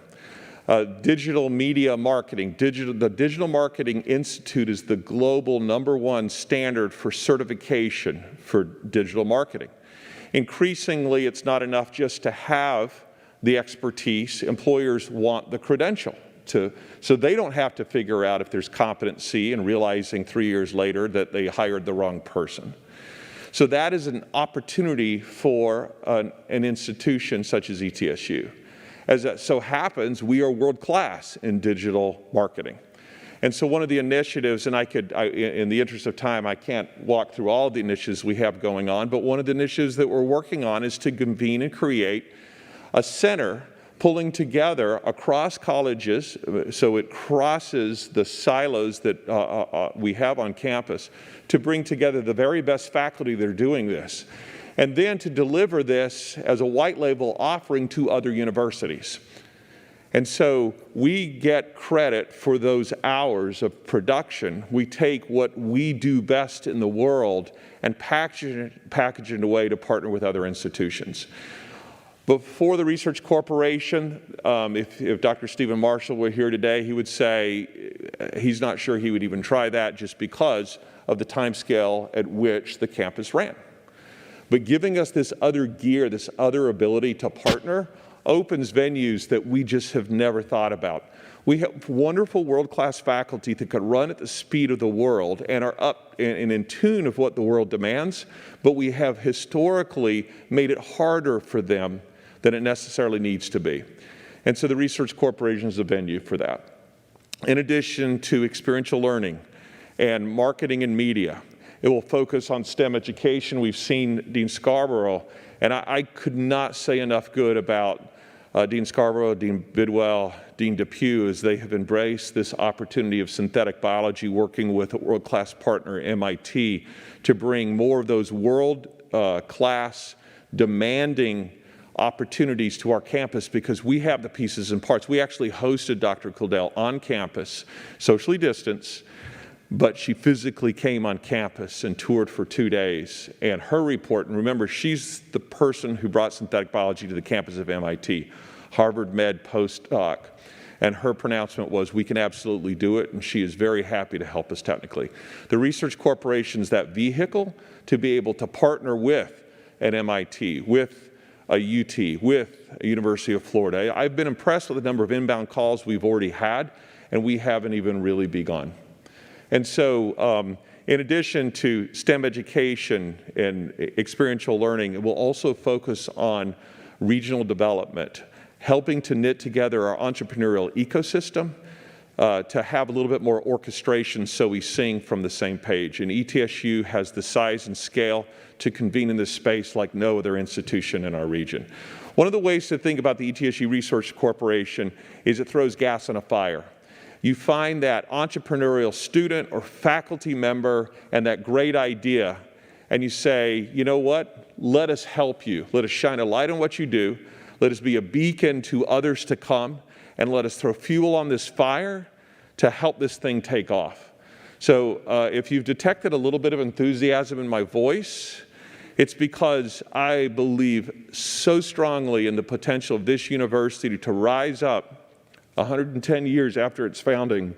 Digital media marketing. The Digital Marketing Institute is the global #1 standard for certification for digital marketing. Increasingly, it's not enough just to have the expertise. Employers want the credential, so they don't have to figure out if there's competency and realizing 3 years later that they hired the wrong person. So that is an opportunity for an institution such as ETSU. As it so happens, we are world-class in digital marketing. And so one of the initiatives, and in the interest of time, I can't walk through all the initiatives we have going on, but one of the initiatives that we're working on is to convene and create a center pulling together across colleges, so it crosses the silos that we have on campus, to bring together the very best faculty that are doing this, and then to deliver this as a white label offering to other universities. And so we get credit for those hours of production. We take what we do best in the world and package it in a way to partner with other institutions. Before the Research Corporation, if Dr. Stephen Marshall were here today, he would say he's not sure he would even try that just because of the time scale at which the campus ran. But giving us this other gear, this other ability to partner, opens venues that we just have never thought about. We have wonderful world-class faculty that could run at the speed of the world and are up and in tune of what the world demands, but we have historically made it harder for them than it necessarily needs to be. And so the Research Corporation is a venue for that. In addition to experiential learning and marketing and media, it will focus on STEM education. We've seen Dean Scarborough, and I could not say enough good about Dean Scarborough, Dean Bidwell, Dean Depew, as they have embraced this opportunity of synthetic biology, working with a world-class partner, MIT, to bring more of those world-class, demanding opportunities to our campus, because we have the pieces and parts. We actually hosted Dr. Kildell on campus, socially distanced, but she physically came on campus and toured for 2 days. And her report, and remember, she's the person who brought synthetic biology to the campus of MIT, Harvard Med postdoc, and her pronouncement was, we can absolutely do it, and she is very happy to help us technically. The Research Corporation is that vehicle to be able to partner with an MIT, with a UT, with a University of Florida. I've been impressed with the number of inbound calls we've already had, and we haven't even really begun. And so in addition to STEM education and experiential learning, it will also focus on regional development helping to knit together our entrepreneurial ecosystem, to have a little bit more orchestration so we sing from the same page. And ETSU has the size and scale to convene in this space like no other institution in our region. One of the ways to think about the ETSU Research Corporation is it throws gas on a fire. You find that entrepreneurial student or faculty member and that great idea, and you say, you know what? Let us help you. Let us shine a light on what you do. Let us be a beacon to others to come, and let us throw fuel on this fire to help this thing take off. So if you've detected a little bit of enthusiasm in my voice, it's because I believe so strongly in the potential of this university to rise up 110 years after its founding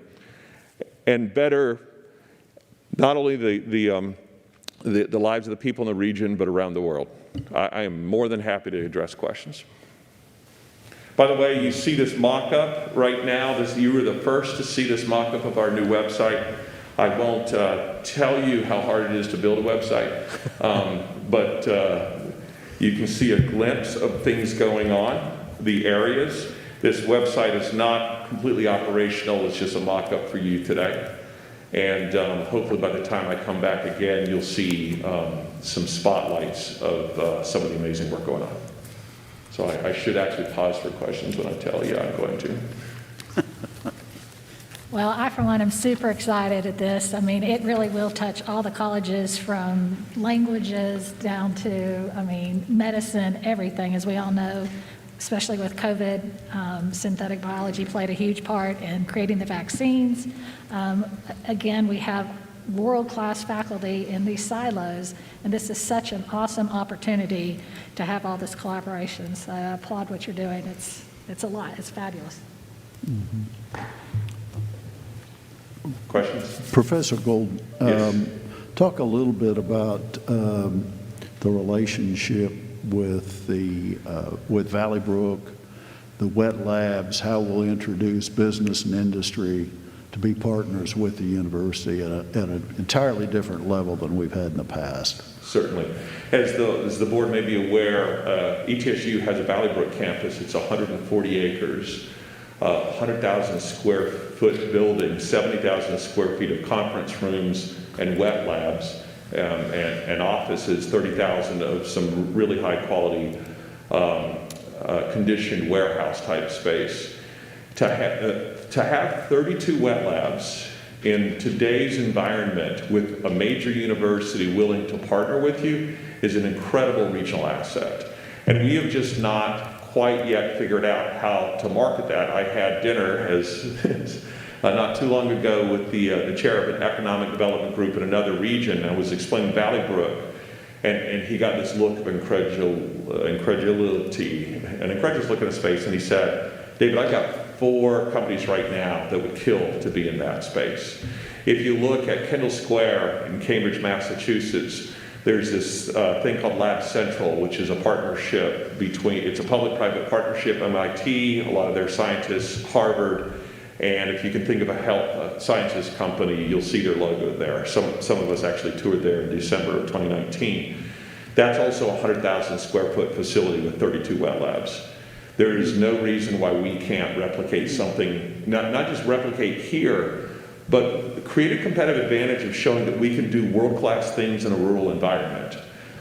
and better not only the lives of the people in the region, but around the world. I am more than happy to address questions. By the way, you see this mock-up right now. You were the first to see this mock-up of our new website. I won't tell you how hard it is to build a website, but you can see a glimpse of things going on, the areas. This website is not completely operational. It's just a mock-up for you today. And hopefully by the time I come back again, you'll see some spotlights of some of the amazing work going on. So I should actually pause for questions when I tell you I'm going to. Well, I, for one, am super excited at this. I mean, it really will touch all the colleges from languages down to, medicine, everything, as we all know, especially with COVID. Synthetic biology played a huge part in creating the vaccines. Again, we have world-class faculty in these silos, and this is such an awesome opportunity to have all this collaboration. So I applaud what you're doing. It's a lot. It's fabulous. Mm-hmm. Questions? Professor Golden, yes. Talk a little bit about the relationship with with Valley Brook, the wet labs, how we'll introduce business and industry to be partners with the university at an entirely different level than we've had in the past. Certainly. As the board may be aware, ETSU has a Valley Brook campus. It's 140 acres, 100,000 square foot building, 70,000 square feet of conference rooms and wet labs, and offices, 30,000 of some really high quality conditioned warehouse type space. To have 32 wet labs in today's environment with a major university willing to partner with you is an incredible regional asset. And we have just not quite yet figured out how to market that. I had dinner not too long ago with the chair of an economic development group in another region. I was explaining Valley Brook, and he got this look of incredulity, an incredulous look in his face, and he said, David, I've got 4 companies right now that would kill to be in that space. If you look at Kendall Square in Cambridge, Massachusetts, there's this thing called Lab Central, which is a partnership it's a public-private partnership, MIT, a lot of their scientists, Harvard, and if you can think of a health sciences company, you'll see their logo there. Some of us actually toured there in December of 2019. That's also a 100,000 square foot facility with 32 wet labs. There is no reason why we can't replicate something, not just replicate here, but create a competitive advantage of showing that we can do world-class things in a rural environment.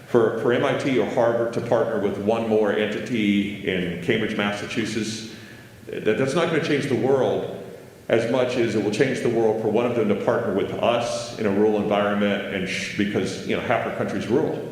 For MIT or Harvard to partner with one more entity in Cambridge, Massachusetts, that's not going to change the world as much as it will change the world for one of them to partner with us in a rural environment, and because half our country's rural.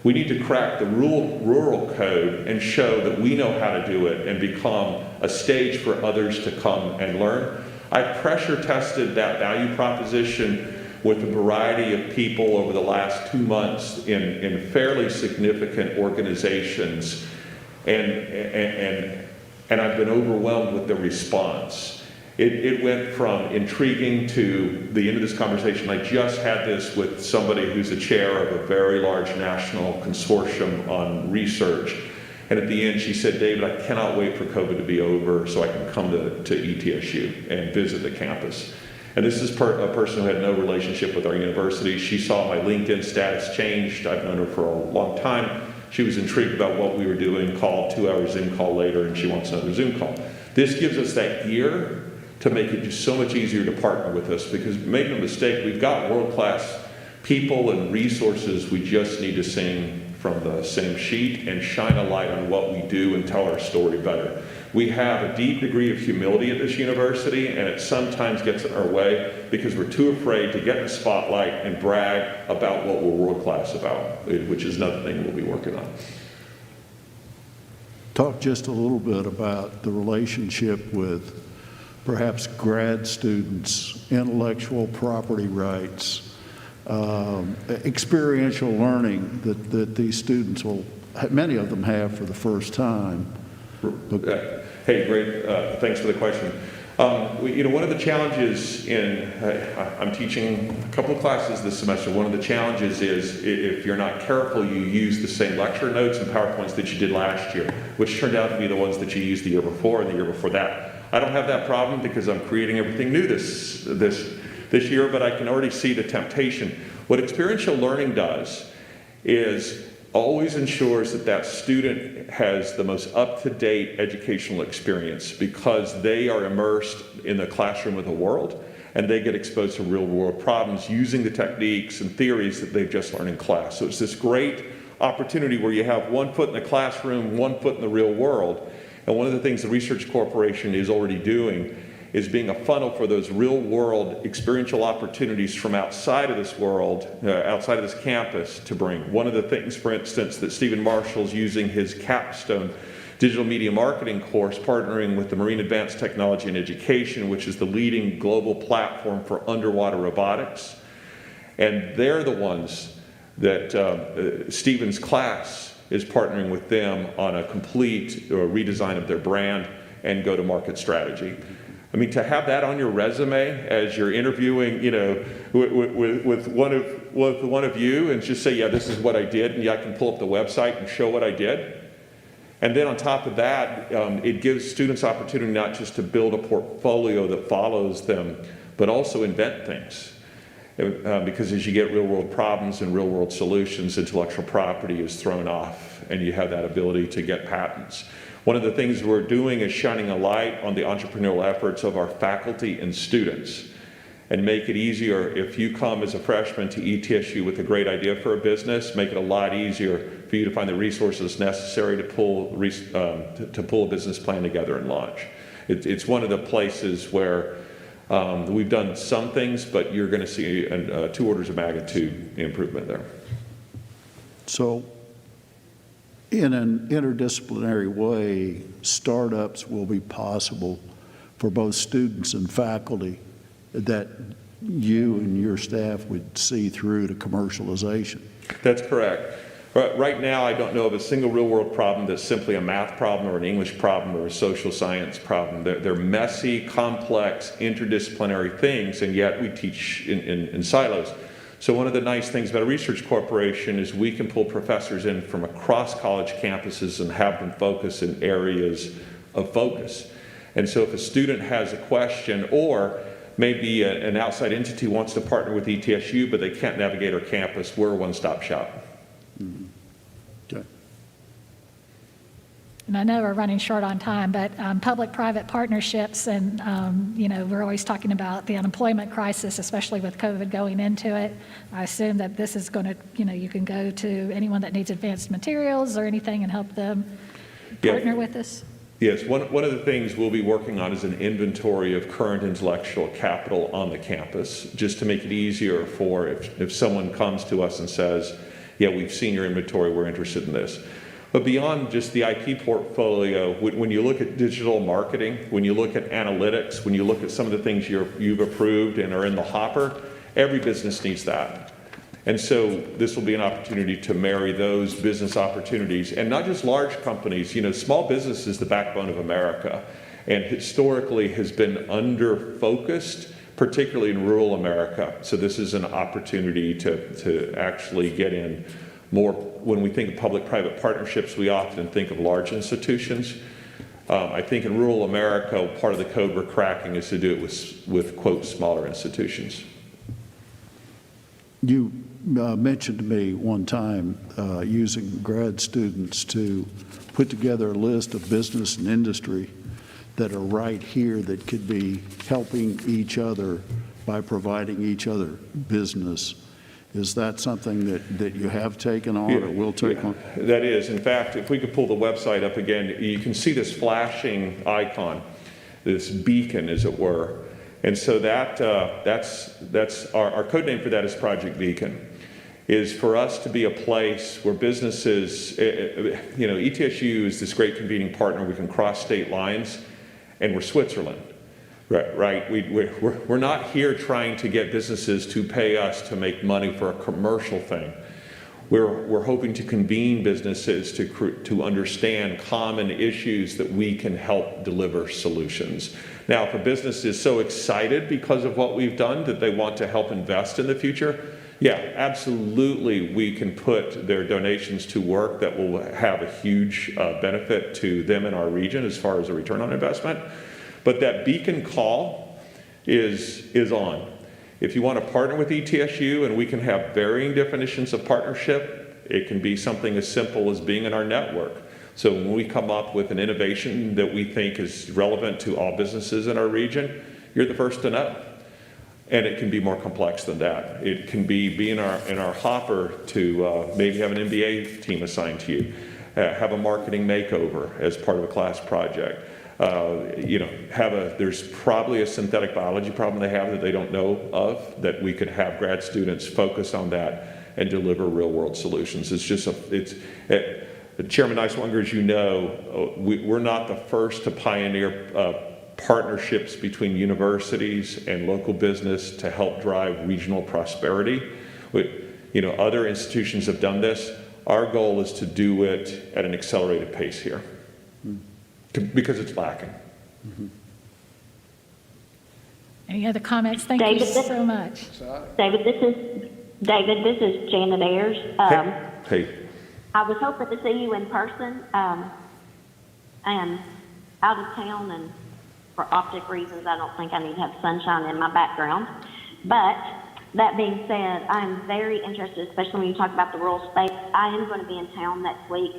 We need to crack the rural code and show that we know how to do it and become a stage for others to come and learn. I pressure tested that value proposition with a variety of people over the last 2 months in fairly significant organizations, and I've been overwhelmed with the response. It went from intriguing to the end of this conversation. I just had this with somebody who's the chair of a very large national consortium on research. And at the end, she said, David, I cannot wait for COVID to be over so I can come to ETSU and visit the campus. And this is a person who had no relationship with our university. She saw my LinkedIn status changed. I've known her for a long time. She was intrigued about what we were doing, called 2 hours Zoom call later, and she wants another Zoom call. This gives us that gear to make it just so much easier to partner with us, because make no mistake, we've got world-class people and resources. We just need to sing from the same sheet and shine a light on what we do and tell our story better. We have a deep degree of humility at this university, and it sometimes gets in our way because we're too afraid to get in the spotlight and brag about what we're world-class about, which is another thing we'll be working on. Talk just a little bit about the relationship with perhaps grad students, intellectual property rights, experiential learing that these students will, many of them have for the first time. Hey, great, thanks for the question. One of the challenges I'm teaching a couple of classes this semester. One of the challenges is if you're not careful, you use the same lecture notes and PowerPoints that you did last year, which turned out to be the ones that you used the year before and the year before that. I don't have that problem because I'm creating everything new this year, but I can already see the temptation. What experiential learning does is always ensures that that student has the most up-to-date educational experience, because they are immersed in the classroom of the world and they get exposed to real-world problems using the techniques and theories that they've just learned in class. So it's this great opportunity where you have one foot in the classroom, one foot in the real world. And one of the things the Research Corporation is already doing is being a funnel for those real-world experiential opportunities from outside of this world, outside of this campus, to bring. One of the things, for instance, that Stephen Marshall's using his capstone digital media marketing course, partnering with the Marine Advanced Technology and Education, which is the leading global platform for underwater robotics. And they're the ones that Stephen's class is partnering with them on a complete redesign of their brand and go-to-market strategy. I mean, to have that on your resume as you're interviewing, with one of you, and just say, yeah, this is what I did, and yeah, I can pull up the website and show what I did. And then on top of that, it gives students opportunity not just to build a portfolio that follows them, but also invent things. Because as you get real-world problems and real-world solutions, intellectual property is thrown off, and you have that ability to get patents. One of the things we're doing is shining a light on the entrepreneurial efforts of our faculty and students, and make it easier if you come as a freshman to ETSU with a great idea for a business, make it a lot easier for you to find the resources necessary to pull a business plan together and launch. It's one of the places where we've done some things, but you're going to see 2 orders of magnitude improvement there. So, in an interdisciplinary way, startups will be possible for both students and faculty that you and your staff would see through to commercialization. That's correct. Right now, I don't know of a single real-world problem that's simply a math problem or an English problem or a social science problem. They're messy, complex, interdisciplinary things, and yet we teach in silos. So one of the nice things about a research corporation is we can pull professors in from across college campuses and have them focus in areas of focus. And so if a student has a question, or maybe an outside entity wants to partner with ETSU, but they can't navigate our campus, we're a one-stop shop. Mm-hmm. Okay. And I know we're running short on time, but public-private partnerships, and we're always talking about the unemployment crisis, especially with COVID going into it. I assume that this is going to, you can go to anyone that needs advanced materials or anything and help them partner with us. Yes, one of the things we'll be working on is an inventory of current intellectual capital on the campus, just to make it easier for if someone comes to us and says, yeah, we've seen your inventory, we're interested in this. But beyond just the IP portfolio, when you look at digital marketing, when you look at analytics, when you look at some of the things you've approved and are in the hopper, every business needs that. And so this will be an opportunity to marry those business opportunities, and not just large companies. Small business is the backbone of America, and historically has been under-focused, particularly in rural America. So this is an opportunity to actually get in more. When we think of public-private partnerships, we often think of large institutions. I think in rural America, part of the code we're cracking is to do it with quote, smaller institutions. You mentioned to me one time using grad students to put together a list of business and industry that are right here that could be helping each other by providing each other business. Is that something that you have taken on or will take on? That is. In fact, if we could pull the website up again, you can see this flashing icon, this beacon, as it were. And so that's our code name for that is Project Beacon, is for us to be a place where businesses, ETSU is this great convening partner. We can cross state lines, and we're Switzerland. Right. We're not here trying to get businesses to pay us to make money for a commercial thing. We're hoping to convene businesses to understand common issues that we can help deliver solutions. Now, if a business is so excited because of what we've done that they want to help invest in the future, yeah, absolutely, we can put their donations to work that will have a huge benefit to them in our region as far as a return on investment. But that beacon call is on. If you want to partner with ETSU, and we can have varying definitions of partnership, it can be something as simple as being in our network. So when we come up with an innovation that we think is relevant to all businesses in our region, you're the first to know. And it can be more complex than that. It can be in our hopper to maybe have an MBA team assigned to you, have a marketing makeover as part of a class project. There's probably a synthetic biology problem they have that they don't know of, that we could have grad students focus on that and deliver real world solutions. Chairman Niswonger, as you know, we're not the first to pioneer partnerships between universities and local business to help drive regional prosperity. Other institutions have done this. Our goal is to do it at an accelerated pace here. Because it's lacking. Any other comments? Thank you so much. David, this is Janet Ayers. Hey. I was hoping to see you in person. I am out of town, and for optic reasons, I don't think I need to have sunshine in my background. But that being said, I'm very interested, especially when you talk about the rural space. I am going to be in town next week.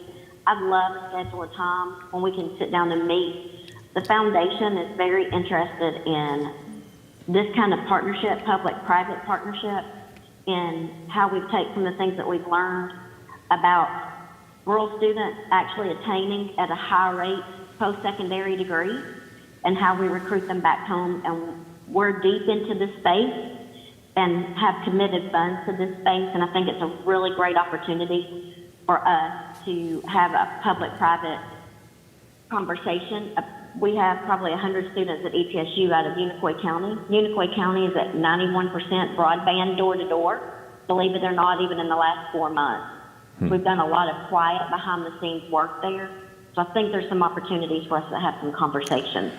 I'd love to schedule a time when we can sit down and meet. The foundation is very interested in this kind of partnership, public-private partnership, in how we take some of the things that we've learned about rural students actually attaining at a high rate post-secondary degree and how we recruit them back home. And we're deep into this space and have committed funds to this space, and I think it's a really great opportunity for us to have a public-private conversation. We have probably 100 students at ETSU out of Unicoi County. Unicoi County is at 91% broadband door-to-door, believe it or not, even in the last 4 months. We've done a lot of quiet behind-the-scenes work there, so I think there's some opportunities for us to have some conversations.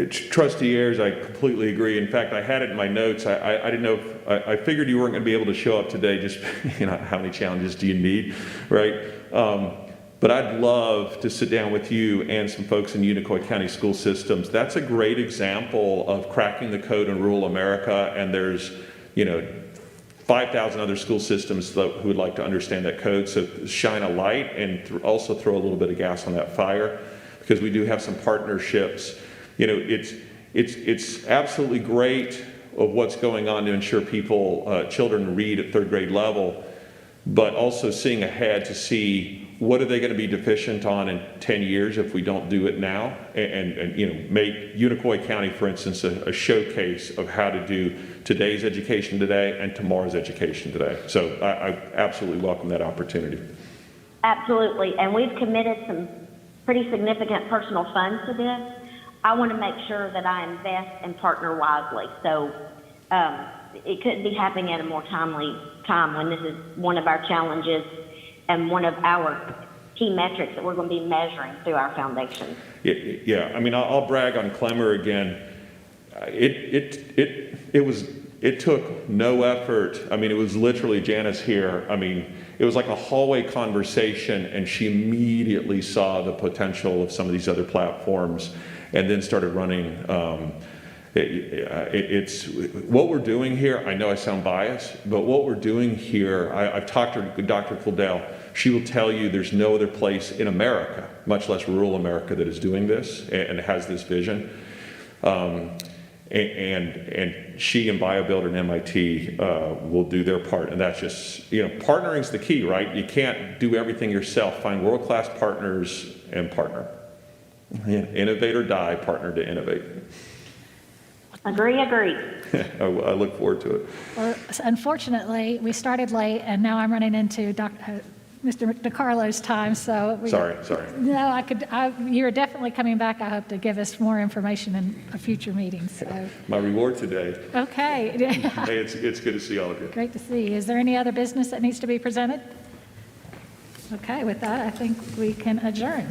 Trustee Ayers, I completely agree. In fact, I had it in my notes. I didn't know I figured you weren't going to be able to show up today. Just how many challenges do you need, right? But I'd love to sit down with you and some folks in Unicoi County school systems. That's a great example of cracking the code in rural America, and there's 5,000 other school systems who would like to understand that code. So shine a light and also throw a little bit of gas on that fire, because we do have some partnerships. It's absolutely great of what's going on to ensure children read at third grade level, but also seeing ahead to see what are they going to be deficient on in 10 years if we don't do it now, and make Unicoi County, for instance, a showcase of how to do today's education today and tomorrow's education today. So I absolutely welcome that opportunity. Absolutely, and we've committed some pretty significant personal funds to this. I want to make sure that I invest and partner wisely. So it couldn't be happening at a more timely time when this is one of our challenges and one of our key metrics that we're going to be measuring through our foundation. Yeah. I mean, I'll brag on Clemmer again. It took no effort. I mean, it was literally Janice here. I mean, it was like a hallway conversation, and she immediately saw the potential of some of these other platforms, and then started running It's what we're doing here. I know I sound biased, but what we're doing here, I've talked to Dr. Kildell. She will tell you there's no other place in America, much less rural America, that is doing this and has this vision. And she and BioBuilder and MIT will do their part. And that's just, partnering's the key, right? You can't do everything yourself. Find world-class partners and partner. Innovate or die, partner to innovate. Agree. I look forward to it. Well, unfortunately, we started late, and now I'm running into Mr. DiCarlo's time, so. Sorry. No, you're definitely coming back, I hope, to give us more information in a future meeting, so. My reward today. Okay. Hey, it's good to see all of you. Great to see you. Is there any other business that needs to be presented? Okay, with that, I think we can adjourn.